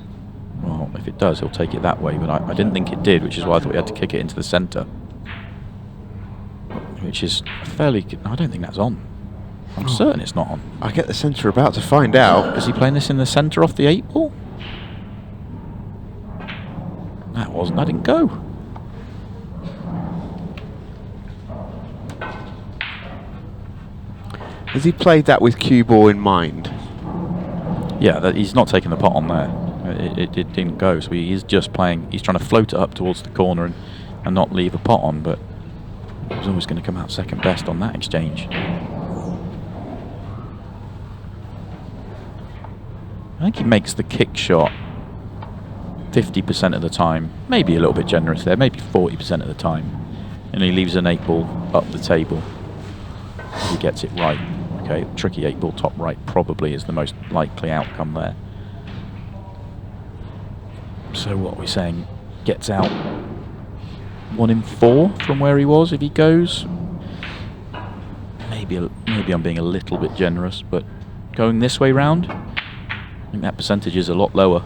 Well, if it does, he'll take it that way, but I didn't think it did, which is why I thought he had to kick it into the centre. Which is fairly... I don't think that's on. I'm certain it's not on. I get the sense we're about to find out. Is he playing this in the centre off the 8 ball? That didn't go. Has he played that with cue ball in mind? Yeah, he's not taking the pot on there. It didn't go, so he's just playing... He's trying to float it up towards the corner and not leave a pot on, but... He was always going to come out second best on that exchange. I think he makes the kick shot 50% of the time. Maybe a little bit generous there, maybe 40% of the time. And he leaves an 8 ball up the table. He gets it right. Okay, tricky 8 ball top right probably is the most likely outcome there. So what are we saying? Gets out 1 in 4 from where he was if he goes. Maybe I'm being a little bit generous, but going this way round, I think that percentage is a lot lower.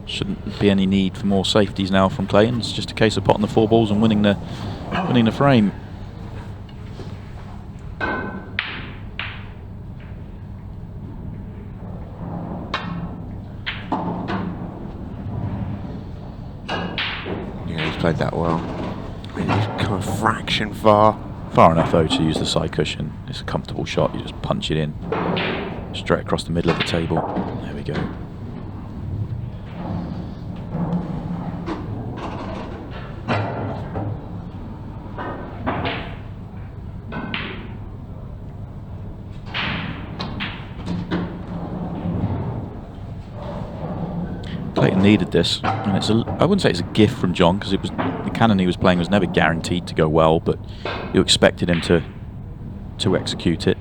Shouldn't be any need for more safeties now from Clayton. It's just a case of potting the 4 balls and winning the frame. Yeah, he's played that well. I mean, he's come a fraction far. Far enough though to use the side cushion. It's a comfortable shot. You just punch it in straight across the middle of the table. There we go. Clayton needed this, and I wouldn't say it's a gift from Jon, because the cannon he was playing was never guaranteed to go well, but you expected him to execute it.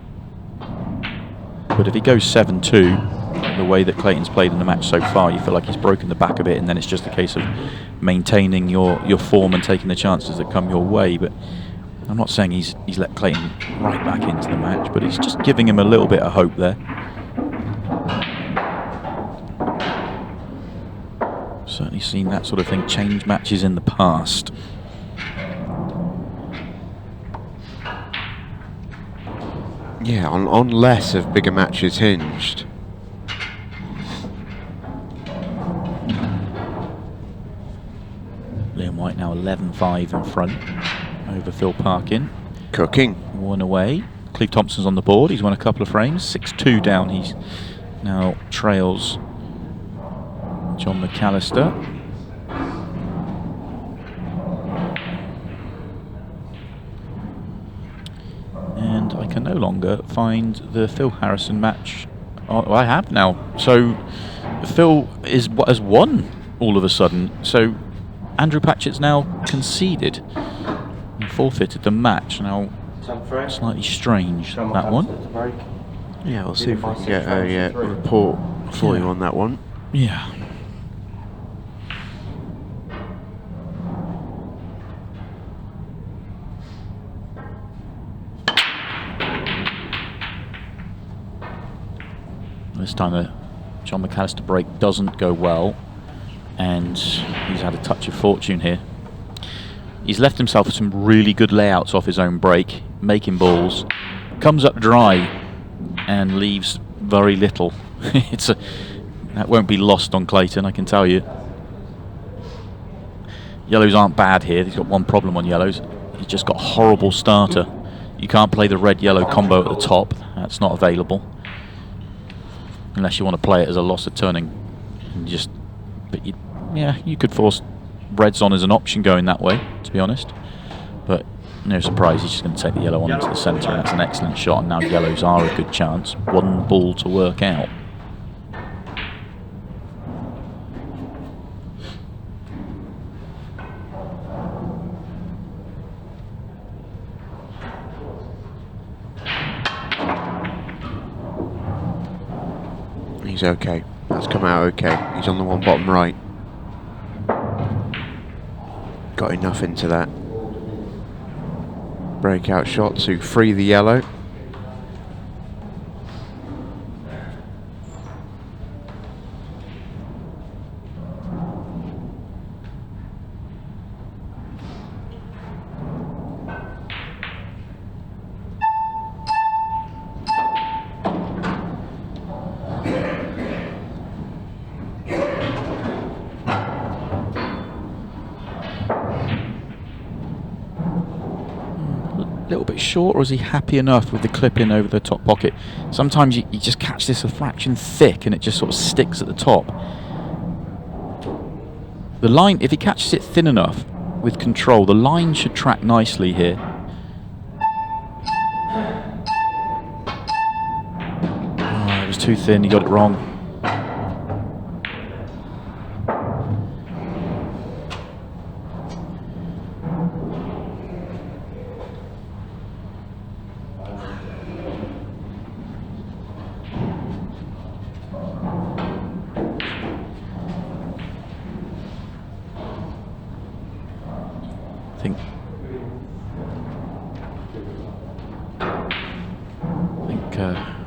But if he goes 7-2, the way that Clayton's played in the match so far, you feel like he's broken the back of it, and then it's just a case of maintaining your form and taking the chances that come your way. But I'm not saying he's let Clayton right back into the match, but he's just giving him a little bit of hope there. Certainly seen that sort of thing change matches in the past. Yeah, on less of bigger matches hinged. Liam White now 11-5 in front over Phil Parkin. Cooking. 1 away. Cleve Thompson's on the board. He's won a couple of frames. 6-2 down. He's now trails Jon Mcallister. And I can no longer find the Phil Harrison match. Oh, I have now. So Phil has won all of a sudden. So Andrew Patchett's now conceded and forfeited the match. Now, slightly strange, that one. Yeah, we'll see if we can get a report for you on that one. Yeah. This time the Jon Mcallister break doesn't go well, and he's had a touch of fortune here. He's left himself some really good layouts off his own break, making balls, comes up dry and leaves very little. That won't be lost on Clayton, I can tell you. Yellows aren't bad here. He's got one problem on yellows. He's just got a horrible starter. You can't play the red-yellow combo at the top. That's not available. Unless you want to play it as a loss of turning. And you could force reds on as an option going that way, to be honest. But no surprise, he's just going to take the yellow on into the centre, and that's an excellent shot. And now yellows are a good chance. One ball to work out. He's okay. That's come out okay. He's on the one bottom right. Got enough into that breakout shot to free the yellow. Little bit short, or is he happy enough with the clip in over the top pocket? Sometimes you just catch this a fraction thick and it just sort of sticks at the top. The line, if he catches it thin enough with control, the line should track nicely here. Oh, it was too thin, he got it wrong.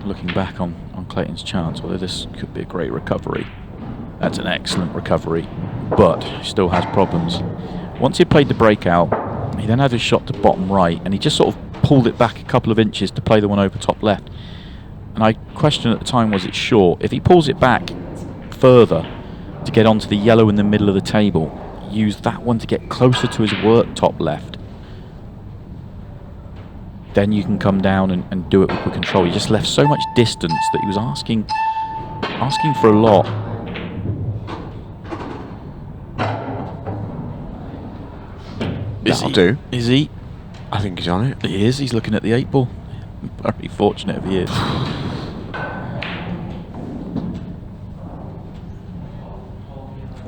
Looking back on Clayton's chance, although this could be a great recovery. That's an excellent recovery, but he still has problems. Once he played the breakout, he then had his shot to bottom right, and he just sort of pulled it back a couple of inches to play the one over top left. And I questioned at the time, was it short? If he pulls it back further to get onto the yellow in the middle of the table, use that one to get closer to his work top left, then you can come down and do it with control. He just left so much distance that he was asking for a lot. That'll do. Is he? I think he's on it. He is. He's looking at the 8 ball. Very fortunate if he is.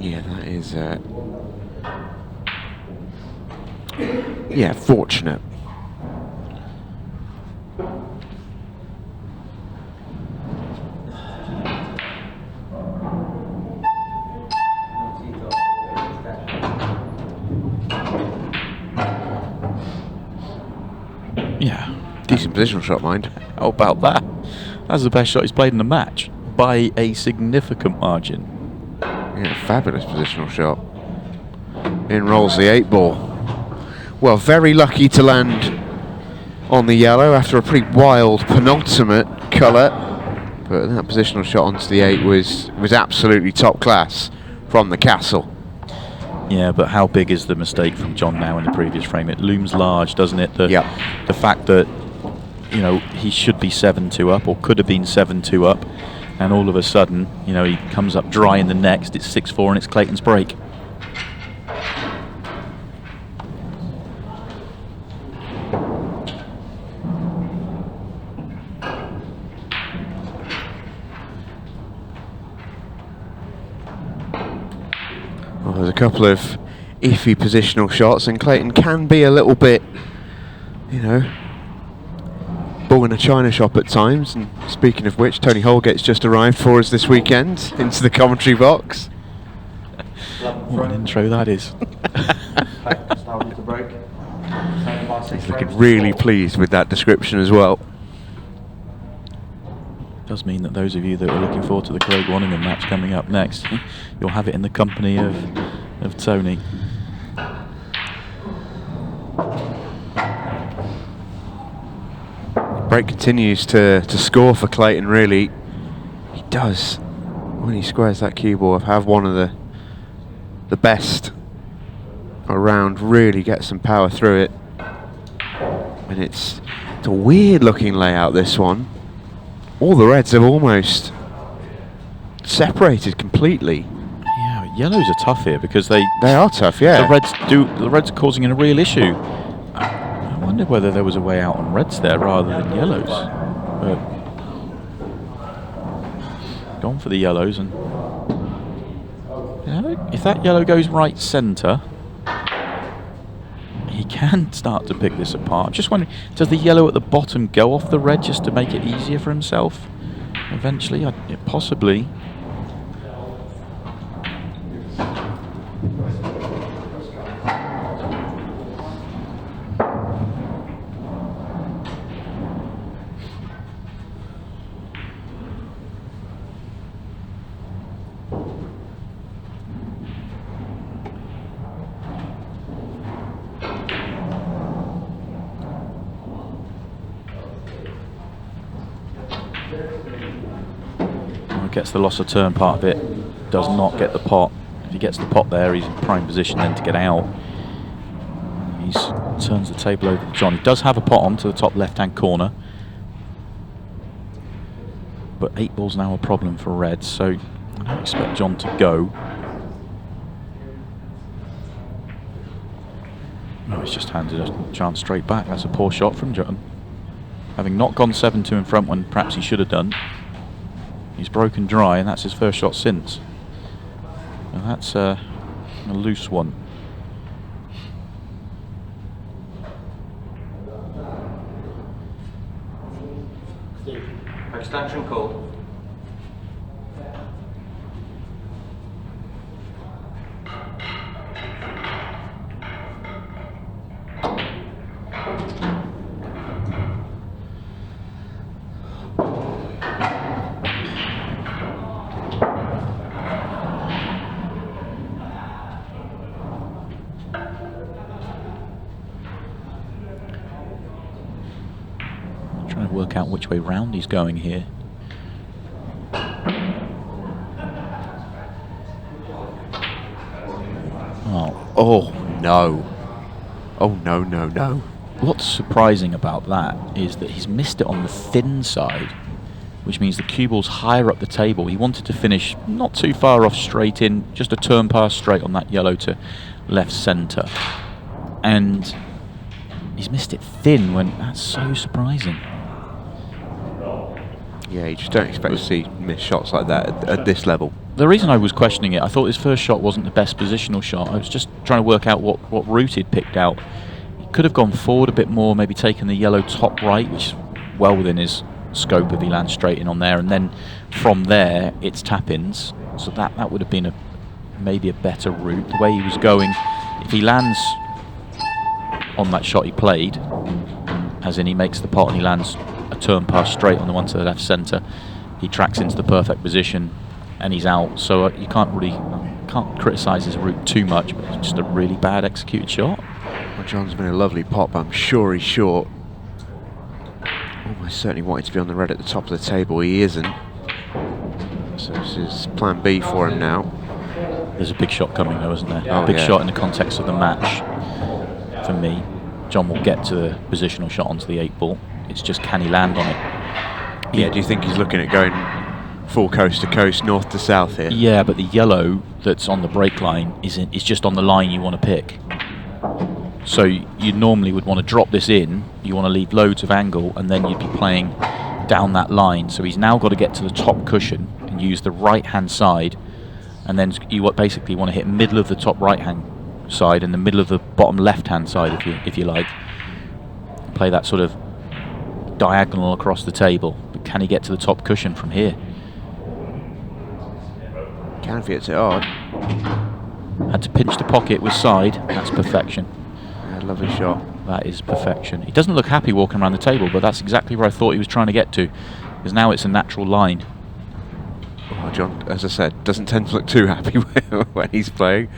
Yeah, that is, yeah, fortunate. Yeah. Decent positional shot, mind. How about that? That's the best shot he's played in the match by a significant margin. Yeah, fabulous positional shot. In rolls the 8-ball. Well, very lucky to land on the yellow after a pretty wild penultimate colour. But that positional shot onto the 8 was absolutely top class from the castle. Yeah, but how big is the mistake from Jon now in the previous frame? It looms large, doesn't it? The fact that, you know, he should be 7-2 up, or could have been 7-2 up, and all of a sudden, you know, he comes up dry in the next, it's 6-4 and it's Clayton's break. Well, there's a couple of iffy positional shots, and Clayton can be a little bit, you know, bull in a china shop at times. And speaking of which, Tony Holgate's just arrived for us this weekend into the commentary box. What an intro that is. Clayton Castaldi to break. He's looking really pleased with that description as well. Does mean that those of you that are looking forward to the Craig Wanningham match coming up next, you'll have it in the company of Tony. Break continues to score for Clayton, really. He does, when he squares that cue ball, have one of the best around, really get some power through it. And it's a weird looking layout, this one. All the reds have almost separated completely. Yeah, yellows are tough here because they are tough, yeah. The reds are causing a real issue. I wonder whether there was a way out on reds there rather than yellows. But gone for the yellows, and you know, if that yellow goes right centre, he can start to pick this apart. I'm just wondering, does the yellow at the bottom go off the red just to make it easier for himself? Eventually, possibly. Gets the loss of turn part of it, does not get the pot. If he gets the pot there, he's in prime position then to get out. He turns the table over to Jon. He does have a pot on to the top left-hand corner, but 8 ball's now a problem for red, so I don't expect Jon to go. No, he's just handed a chance straight back. That's a poor shot from Jon. Having not gone 7-2 in front when perhaps he should have done. He's broken dry, and that's his first shot since. And that's a loose one. Extension call. Trying to work out which way round he's going here. Oh no. Oh no, no, no. What's surprising about that is that he's missed it on the thin side, which means the cue ball's higher up the table. He wanted to finish not too far off straight in, just a turn pass straight on that yellow to left centre. And he's missed it thin, when that's so surprising. Yeah, you just don't expect to see missed shots like that at this level. The reason I was questioning it, I thought his first shot wasn't the best positional shot. I was just trying to work out what route he'd picked out. He could have gone forward a bit more, maybe taken the yellow top right, which is well within his scope if he lands straight in on there, and then from there it's tap-ins. So that would have been maybe a better route. The way he was going, if he lands on that shot he played, as in he makes the pot and he lands a turn pass straight on the one to the left centre, he tracks into the perfect position and he's out. So you can't criticise his route too much, but it's just a really bad executed shot. Well, Jon's been a lovely pot, but I'm sure he's short. Almost certainly wanted to be on the red at the top of the table. He isn't. So this is plan B for him now. There's a big shot coming though, isn't there? Oh, a big yeah. shot in the context of the match. For me, Jon will get to the positional shot onto the 8-ball. It's just, can he land on it? Yeah, do you think he's looking at going full coast to coast, north to south here? Yeah, but the yellow that's on the break line is just on the line you want to pick. So you normally would want to drop this in, you want to leave loads of angle, and then you'd be playing down that line. So he's now got to get to the top cushion and use the right-hand side, and then you basically want to hit middle of the top right-hand side and the middle of the bottom left-hand side, if you like. Play that sort of diagonal across the table. But can he get to the top cushion from here? Can if he hits it hard. Had to pinch the pocket with side. That's perfection. Yeah, lovely shot. That is perfection. He doesn't look happy walking around the table, but that's exactly where I thought he was trying to get to, because now it's a natural line. Oh, Jon, as I said, doesn't tend to look too happy when he's playing.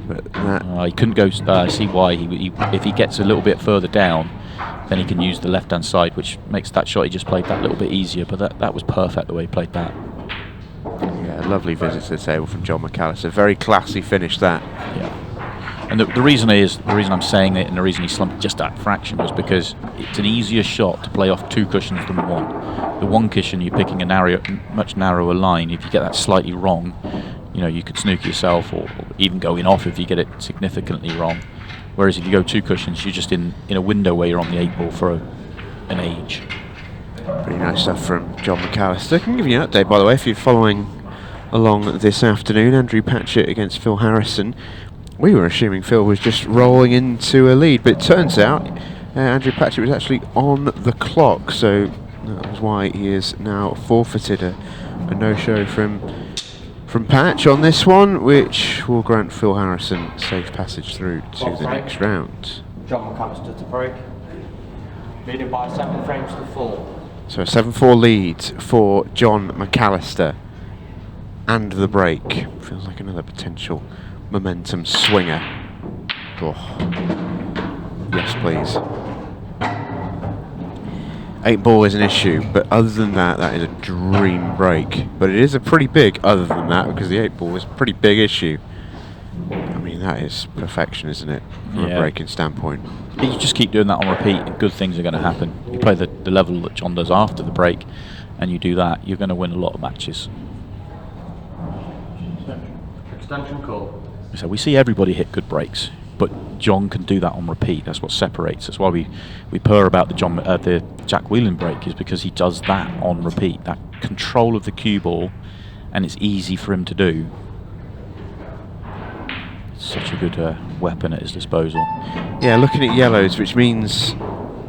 But that He couldn't go. I see why. If he gets a little bit further down, then he can use the left-hand side, which makes that shot he just played that little bit easier. But that was perfect the way he played that. Yeah, a lovely visit to the table from Jon Mcallister. Very classy finish that. Yeah. And the reason I'm saying it, and the reason he slumped just that fraction, was because it's an easier shot to play off two cushions than one. The one cushion, you're picking a much narrower line. If you get that slightly wrong, you could snook yourself, or even go in off if you get it significantly wrong. Whereas if you go two cushions, you're just in a window where you're on the 8-ball for an age. Pretty nice stuff from Jon Mcallister. Can give you an update, by the way, if you're following along this afternoon. Andrew Patchett against Phil Harrison. We were assuming Phil was just rolling into a lead, but it turns out Andrew Patchett was actually on the clock, so that was why he is now forfeited a no-show from Patch on this one, which will grant Phil Harrison safe passage through to the next round. Jon Mcallister to break, leading by 7 frames to 4. So a 7-4 lead for Jon Mcallister, and the break. Feels like another potential momentum swinger. Oh. Yes, please. 8-ball is an issue, but other than that is a dream break. But it is a pretty big other than that, because the 8-ball is a pretty big issue. I mean, that is perfection, isn't it, from a breaking standpoint? You just keep doing that on repeat and good things are going to happen. You play the level that Jon does after the break and you do that, you're going to win a lot of matches. Extension call. So we see everybody hit good breaks, but Jon can do that on repeat. That's what separates. That's why we purr about the Jack Whelan break, is because he does that on repeat. That control of the cue ball, and it's easy for him to do. Such a good weapon at his disposal. Yeah, looking at yellows, which means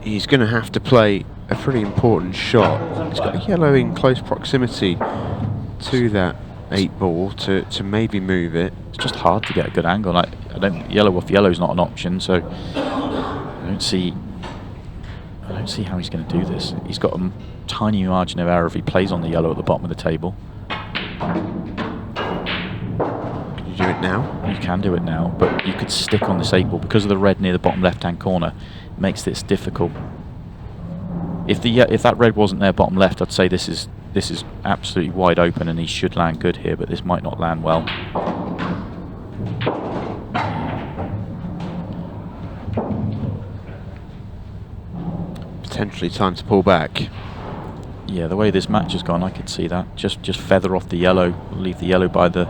he's going to have to play a pretty important shot. He's got a yellow in close proximity to that 8-ball to maybe move it. It's just hard to get a good angle. Yellow off yellow is not an option, so I don't see how he's going to do this. He's got a tiny margin of error if he plays on the yellow at the bottom of the table. Can you do it now? You can do it now, but you could stick on this 8-ball because of the red near the bottom left-hand corner. It makes this difficult. If that red wasn't there bottom left, I'd say this is absolutely wide open and he should land good here, but this might not land well. Potentially time to pull back. Yeah, the way this match has gone, I could see that. Just feather off the yellow, leave the yellow by the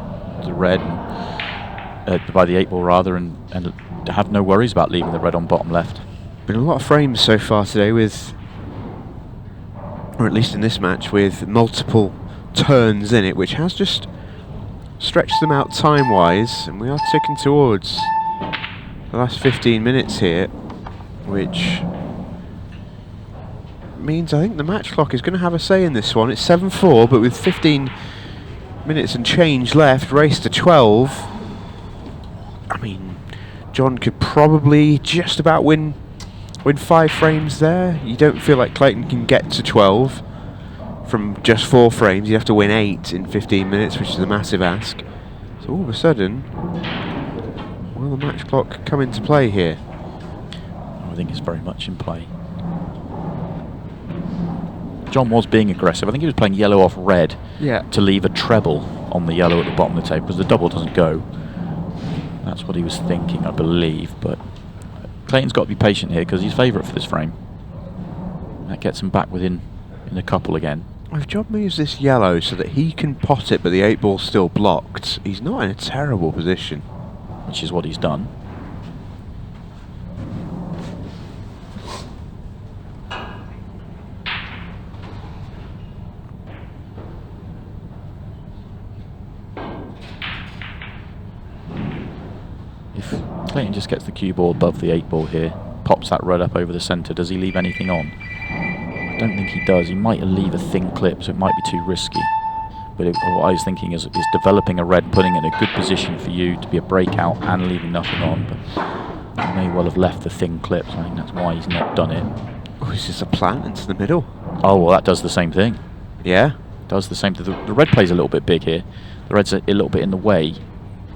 red, by the 8-ball rather, and have no worries about leaving the red on bottom left. Been a lot of frames so far today with or at least in this match, with multiple turns in it, which has just stretched them out time-wise, and we are ticking towards the last 15 minutes here, which means I think the match clock is going to have a say in this one. It's 7-4, but with 15 minutes and change left, race to 12. I mean, Jon could probably just about win 5 frames there. You don't feel like Clayton can get to 12 from just 4 frames. You have to win 8 in 15 minutes, which is a massive ask. So all of a sudden, will the match clock come into play here? I think it's very much in play. Jon was being aggressive. I think he was playing yellow off red to leave a treble on the yellow at the bottom of the table, because the double doesn't go. That's what he was thinking, I believe. But Clayton's got to be patient here, because he's favourite for this frame. That gets him back within a couple again. If Jon moves this yellow so that he can pot it, but the 8 ball's still blocked, he's not in a terrible position. Which is what he's done. If Clayton just gets the cue ball above the 8 ball here, pops that red up over the centre, does he leave anything on? I don't think he does. He might leave a thin clip, so it might be too risky. But what I was thinking is developing a red, putting it in a good position for you to be a breakout and leaving nothing on. But he may well have left the thin clip, so I think that's why he's not done it. Oh, is this a plant into the middle? Oh, well, that does the same thing. Yeah? Does the same thing. The red plays a little bit big here. The red's a little bit in the way,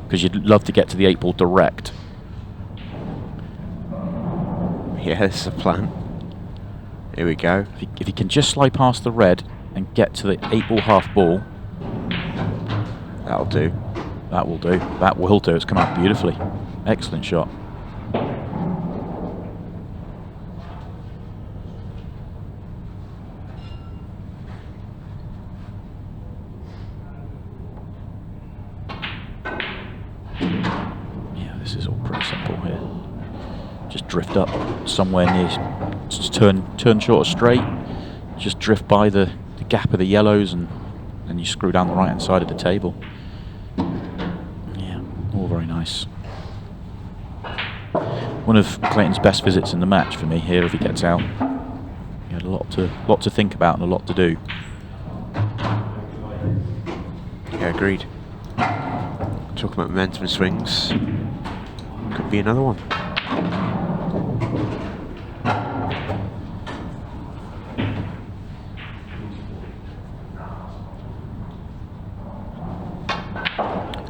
because you'd love to get to the 8 ball direct. Yeah, this is a plant. Here we go. If he can just slide past the red and get to the 8 ball half ball, that'll do. That will do. That will do. It's come out beautifully. Excellent shot. Yeah, this is all pretty simple here. Just drift up somewhere near, just turn short of straight, just drift by the gap of the yellows, and you screw down the right hand side of the table. Yeah, all very nice. One of Clayton's best visits in the match for me here if he gets out. He had a lot to think about and a lot to do. Yeah, agreed. Talking about momentum swings, could be another one.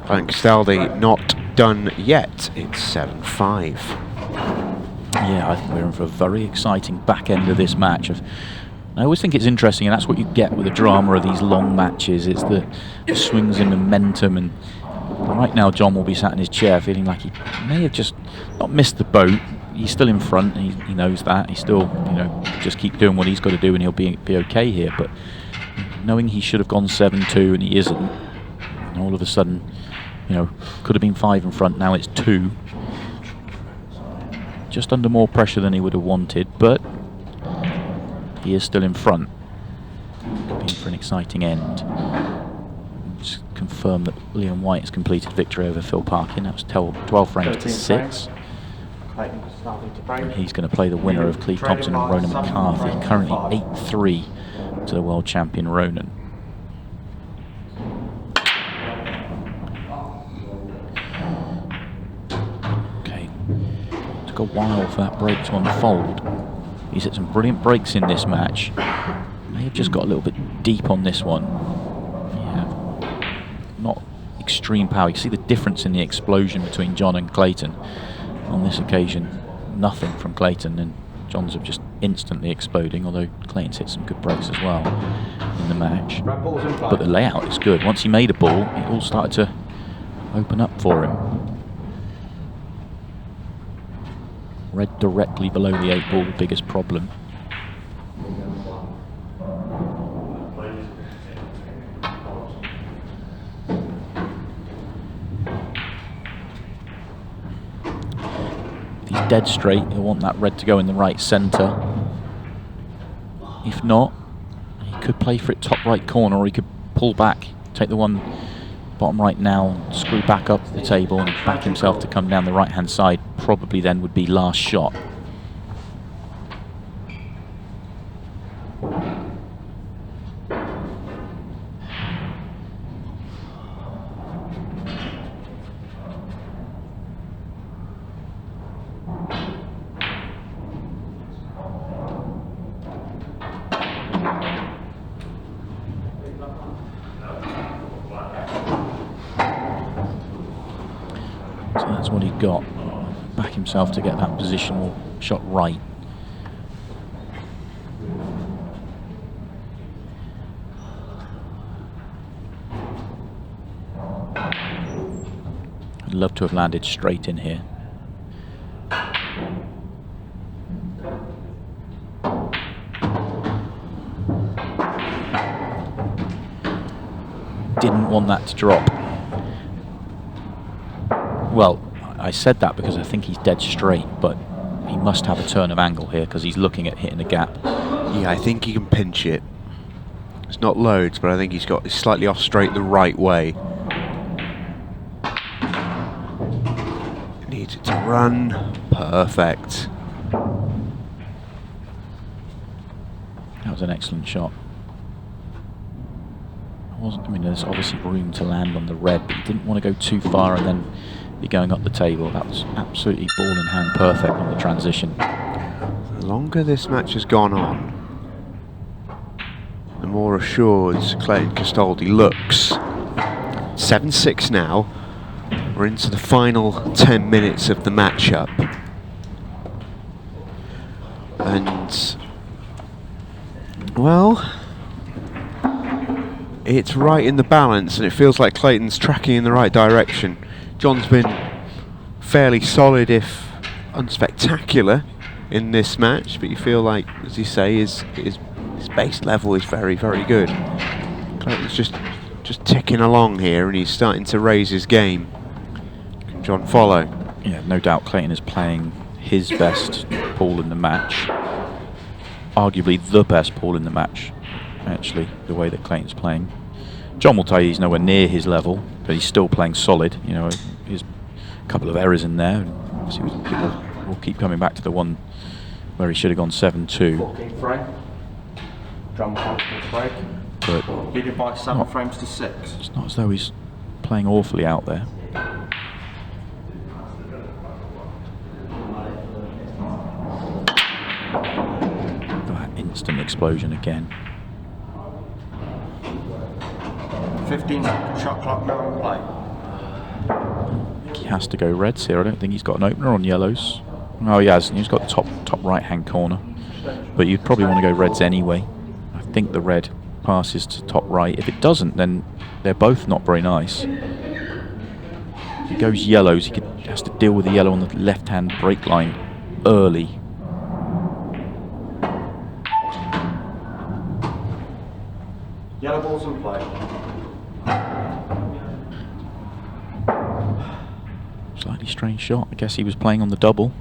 Clayton Castaldi not done yet. It's 7-5. Yeah, I think we're in for a very exciting back end of this match. I always think it's interesting, and that's what you get with the drama of these long matches. It's the swings in momentum, and right now Jon will be sat in his chair feeling like he may have just not missed the boat. He's still in front, and he knows that. He still, just keep doing what he's got to do, and he'll be okay here. But knowing he should have gone 7-2 and he isn't, and all of a sudden, could have been 5 in front. Now it's 2. Just under more pressure than he would have wanted, but he is still in front. Could be in for an exciting end. Just confirm that Liam White has completed victory over Phil Parkin. That was 12 frames to 6. And he's going to play the winner of Cleve Thompson and Ronan McCarthy, currently 8-3 to the world champion Ronan. Okay, took a while for that break to unfold. He's hit some brilliant breaks in this match. May have just got a little bit deep on this one. Yeah, not extreme power. You see the difference in the explosion between Jon and Clayton. On this occasion, nothing from Clayton, and Jon's have just instantly exploding, although Clayton's hit some good breaks as well in the match. But the layout is good. Once he made a ball, it all started to open up for him. Red directly below the 8 ball, the biggest problem. If he's dead straight, he'll want that red to go in the right centre. If not, could play for it top right corner, or he could pull back, take the one bottom right now, screw back up the table and back himself to come down the right hand side. Probably then would be last shot. So that's what he got. Back himself to get that positional shot right. I'd love to have landed straight in here. Didn't want that to drop. Well, I said that because I think he's dead straight, but he must have a turn of angle here because he's looking at hitting a gap. Yeah, I think he can pinch it. It's not loads, but I think he's slightly off straight the right way. Needs it to run. Perfect. That was an excellent shot. I mean, there's obviously room to land on the red, but he didn't want to go too far and then be going up the table. That was absolutely ball in hand perfect on the transition. The longer this match has gone on, the more assured Clayton Castaldi looks. 7-6 now. We're into the final 10 minutes of the matchup. And, well, it's right in the balance, and it feels like Clayton's tracking in the right direction. Jon's been fairly solid, if unspectacular, in this match, but you feel like, as you say, his base level is very, very good. Clayton's just ticking along here, and he's starting to raise his game. Can Jon follow? Yeah, no doubt Clayton is playing his best pool in the match. Arguably the best pool in the match, actually, the way that Clayton's playing. Jon will tell you he's nowhere near his level, but he's still playing solid. You know, there's a couple of errors in there. Obviously, people will keep coming back to the one where he should have gone 7-2. 14th frame. Jon Mcallister to break. But Leading by 7 frames to 6. it's not as though he's playing awfully out there. That instant explosion again. 15-second shot clock now in play. I think he has to go reds here. I don't think he's got an opener on yellows. Oh, he has. He's got top right-hand corner. But you'd probably want to go reds anyway. I think the red passes to top right. If it doesn't, then they're both not very nice. If he goes yellows, he has to deal with the yellow on the left-hand break line early. Yellow ball's in play. Slightly strange shot. I guess he was playing on the double.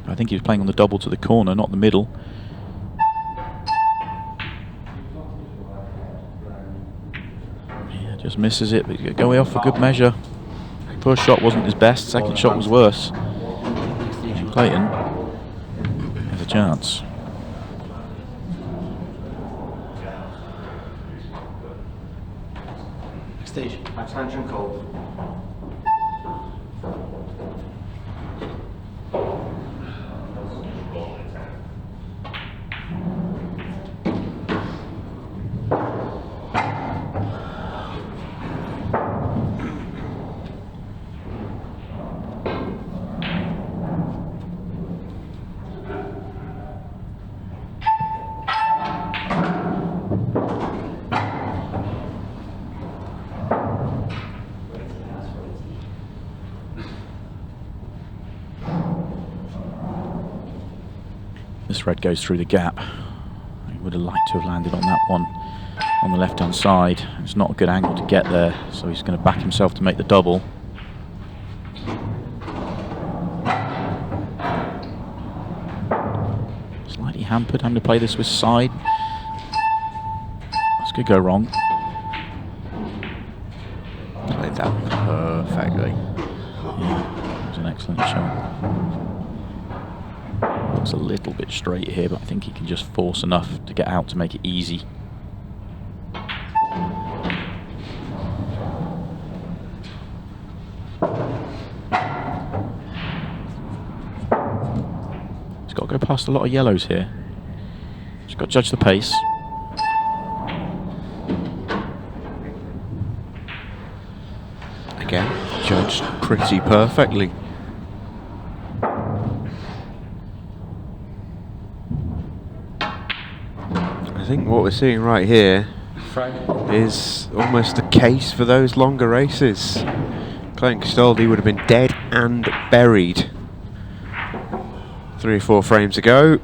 I think he was playing on the double to the corner, not the middle. Yeah, just misses it, but going off for good measure. First shot wasn't his best, second shot was worse. Clayton has a chance. Stage. Extension called. This red goes through the gap. He would have liked to have landed on that one on the left-hand side. It's not a good angle to get there, so he's going to back himself to make the double. Slightly hampered, having to play this with side. Could go wrong. Played that perfectly. Yeah, it was an excellent shot. Looks a little bit straight here, but I think he can just force enough to get out to make it easy. He's got to go past a lot of yellows here. He's got to judge the pace. Again, judged pretty perfectly. I think what we're seeing right here is almost the case for those longer races. Clayton Castaldi would have been dead and buried 3 or 4 frames ago.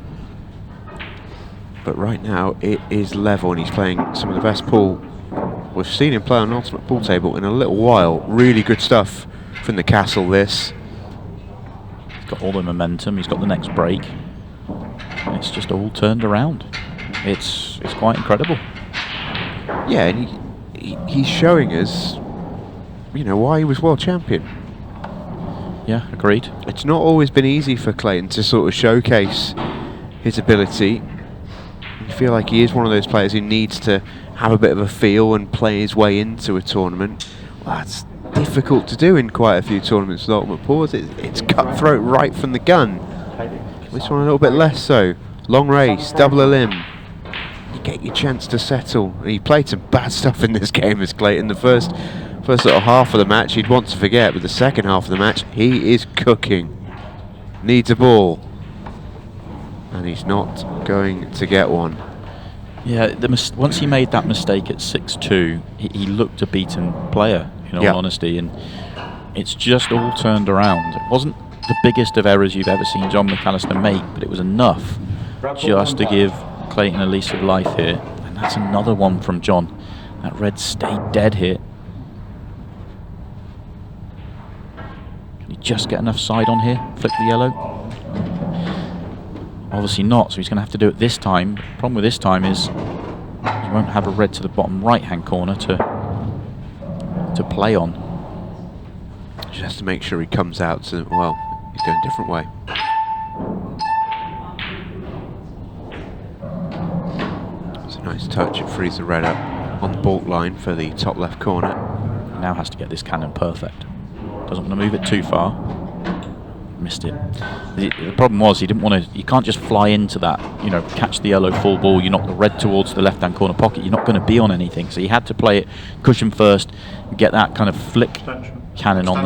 But right now it is level, and he's playing some of the best pool we've seen him play on an ultimate pool table in a little while. Really good stuff from the Castle, this. He's got all the momentum, he's got the next break. And it's just all turned around. It's quite incredible. Yeah, and he's showing us, you know, why he was world champion. Yeah, agreed. It's not always been easy for Clayton to sort of showcase his ability. I feel like he is one of those players who needs to have a bit of a feel and play his way into a tournament. Well, that's difficult to do in quite a few tournaments with ultimate pools. It's cutthroat right from the gun. This one a little bit less so. Long race, double a limb. You get your chance to settle. And he played some bad stuff in this game as Clayton. The first little half of the match he'd want to forget, but the second half of the match he is cooking. Needs a ball. And he's not going to get one. Yeah, once he made that mistake at 6-2, he looked a beaten player, in all honesty, and it's just all turned around. It wasn't the biggest of errors you've ever seen Jon Mcallister make, but it was enough just to give Clayton a lease of life here. And that's another one from Jon. That red stayed dead here. Can he just get enough side on here? Flick the yellow? Obviously not, so he's going to have to do it this time. The problem with this time is he won't have a red to the bottom right-hand corner to play on. Just has to make sure he comes out to, well, he's going a different way. It's a nice touch, it frees the red up on the baulk line for the top left corner. He now has to get this cannon perfect. Doesn't want to move it too far. Missed it. The problem was he didn't want to. You can't just fly into that. You know, catch the yellow full ball. You knock the red towards the left-hand corner pocket. You're not going to be on anything. So he had to play it cushion first, get that kind of flick cannon on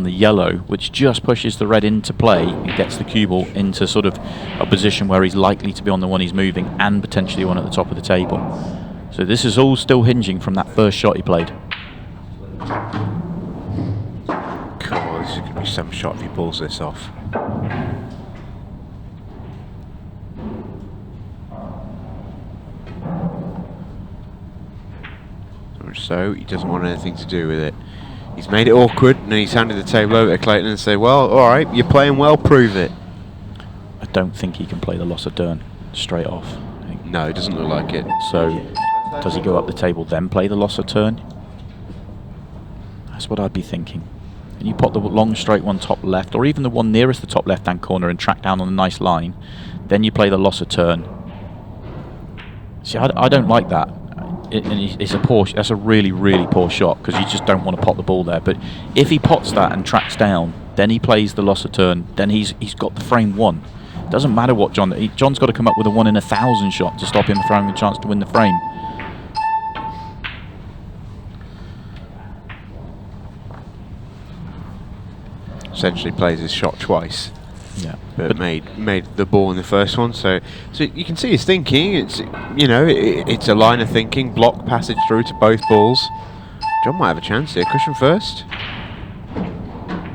the yellow, which just pushes the red into play and gets the cue ball into sort of a position where he's likely to be on the one he's moving and potentially one at the top of the table. So this is all still hinging from that first shot he played. This is going to be some shot if he pulls this off. So he doesn't want anything to do with it. He's made it awkward, and he's handed the table over to Clayton and say, well, alright, you're playing well, prove it. I don't think he can play the loss of turn straight off. No, it doesn't look like it. So does he go up the table then play the loss of turn? That's what I'd be thinking. And you put the long straight one top left, or even the one nearest the top left hand corner and track down on a nice line. Then you play the loss of turn. See, I don't like that. It's a poor. That's a really, really poor shot because you just don't want to pot the ball there. But if he pots that and tracks down, then he plays the loss of turn. Then he's got the frame won. Doesn't matter what Jon's got to come up with a 1 in 1,000 shot to stop him from having a chance to win the frame. Essentially plays his shot twice. Yeah, but made the ball in the first one. So you can see his thinking. It's, you know, it's a line of thinking. Block passage through to both balls. Jon might have a chance here. Cushion first.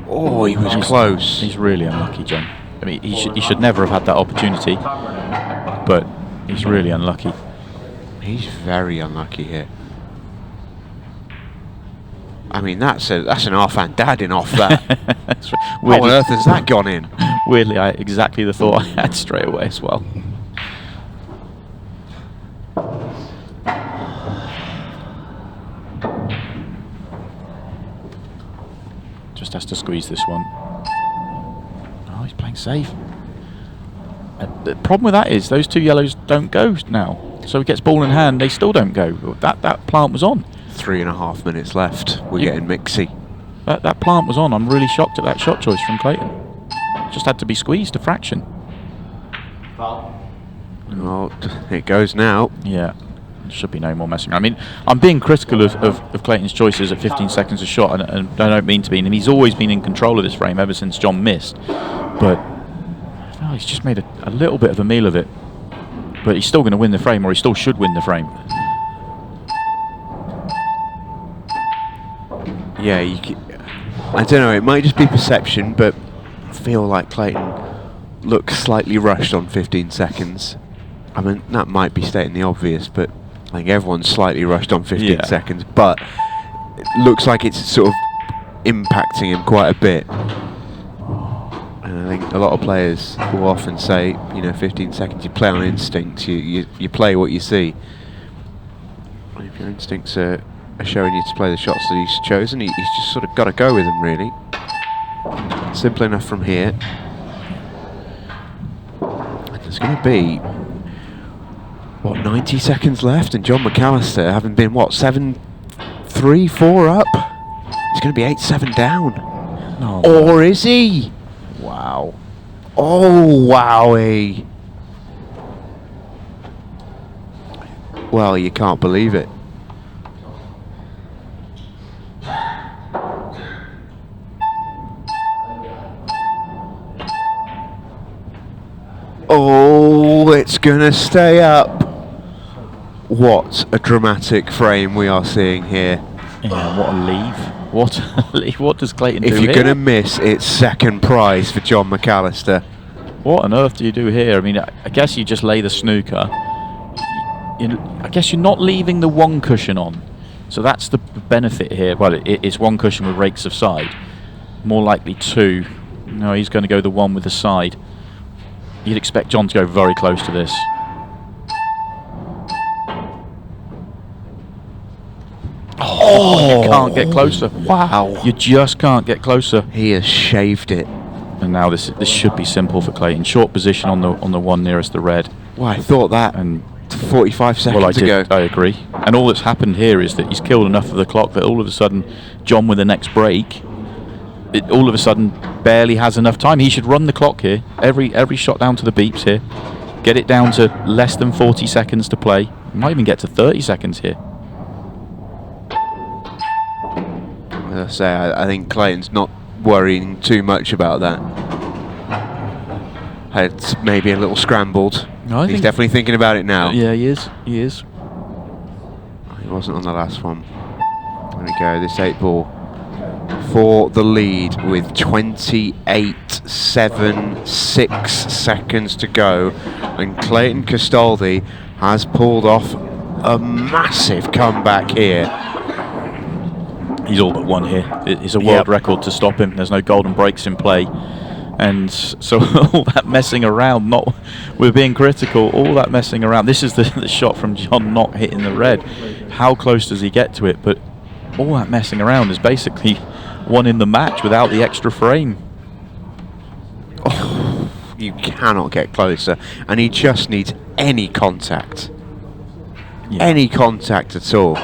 Oh, he was close. He's really unlucky, Jon. I mean, he should never have had that opportunity, but he's really unlucky. He's very unlucky here. I mean, that's an half-hand dadding off that. How on earth has that gone in? Weirdly, exactly the thought I had straight away as well. just has to squeeze this one. Oh, he's playing safe. The problem with that is those 2 yellows don't go now. So he gets ball in hand, they still don't go. That plant was on. 3.5 minutes left. We're getting mixy. That plant was on. I'm really shocked at that shot choice from Clayton. Just had to be squeezed a fraction. Foul. Oh, it goes now. Yeah. Should be no more messing. I mean, I'm being critical of Clayton's choices at 15 seconds a shot, and I don't mean to be. And he's always been in control of this frame ever since Jon missed. But well, he's just made a little bit of a meal of it. But he's still going to win the frame, or he still should win the frame. Yeah, I don't know, it might just be perception, but I feel like Clayton looks slightly rushed on 15 seconds. I mean, that might be stating the obvious, but I think everyone's slightly rushed on 15 seconds, but it looks like it's sort of impacting him quite a bit. And I think a lot of players will often say, 15 seconds, you play on instinct, you play what you see. And if your instincts are showing you to play the shots that he's chosen, he's just sort of got to go with them, really. Simple enough from here. And there's going to be, 90 seconds left, and Jon Mcallister, having been, 7-3, 4 up? He's going to be 8-7 down. No. Or is he? Wow. Oh, wowie. Well, you can't believe it. Oh, it's gonna stay up. What a dramatic frame we are seeing here. Yeah, what a leave. What a leave. What does Clayton do If you're here? gonna miss, it's second prize for Jon Mcallister. What on earth do you do here? I mean, I guess you just lay the snooker. I guess you're not leaving the one cushion on. So that's the benefit here. Well, it's one cushion with rakes of side. More likely 2. No, he's going to go the one with the side. You'd expect Jon to go very close to this. Oh, you can't get closer. Wow. You just can't get closer. He has shaved it. And now this should be simple for Clayton. Short position on the one nearest the red. Well, I thought that And 45 seconds ago. I agree. And all that's happened here is that he's killed enough of the clock that all of a sudden, Jon with the next break, it all of a sudden barely has enough time. He should run the clock here. Every shot down to the beeps here. Get it down to less than 40 seconds to play. Might even get to 30 seconds here. As I say, I think Clayton's not worrying too much about that. Head's maybe a little scrambled. No, He's definitely thinking about it now. Yeah, he is. He is. He wasn't on the last one. There we go, this 8 ball for the lead with 28.76 seconds to go, and Clayton Castaldi has pulled off a massive comeback here. He's all but won here. It's a world record to stop him. There's no golden breaks in play. And so all that messing around, we're being critical, all that messing around. This is the shot from Jon not hitting the red. How close does he get to it? But all that messing around is basically won in the match without the extra frame. Oh, you cannot get closer, and he just needs any contact. Yeah. Any contact at all.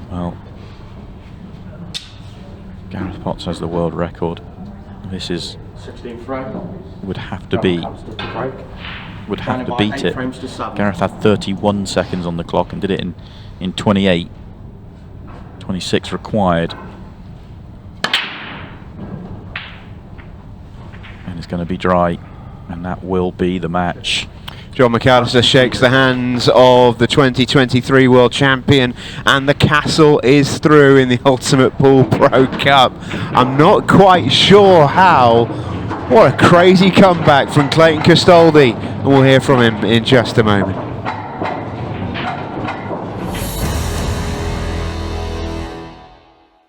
Well, Gareth Potts has the world record. This is 16 frame. would have to be would have to beat it. Gareth had 31 seconds on the clock and did it in 28. 26 required. And it's going to be dry, and that will be the match. Jon Mcallister shakes the hands of the 2023 World Champion, and the castle is through in the Ultimate Pool Pro Cup. I'm not quite sure how. What a crazy comeback from Clayton Castaldi, and we'll hear from him in just a moment.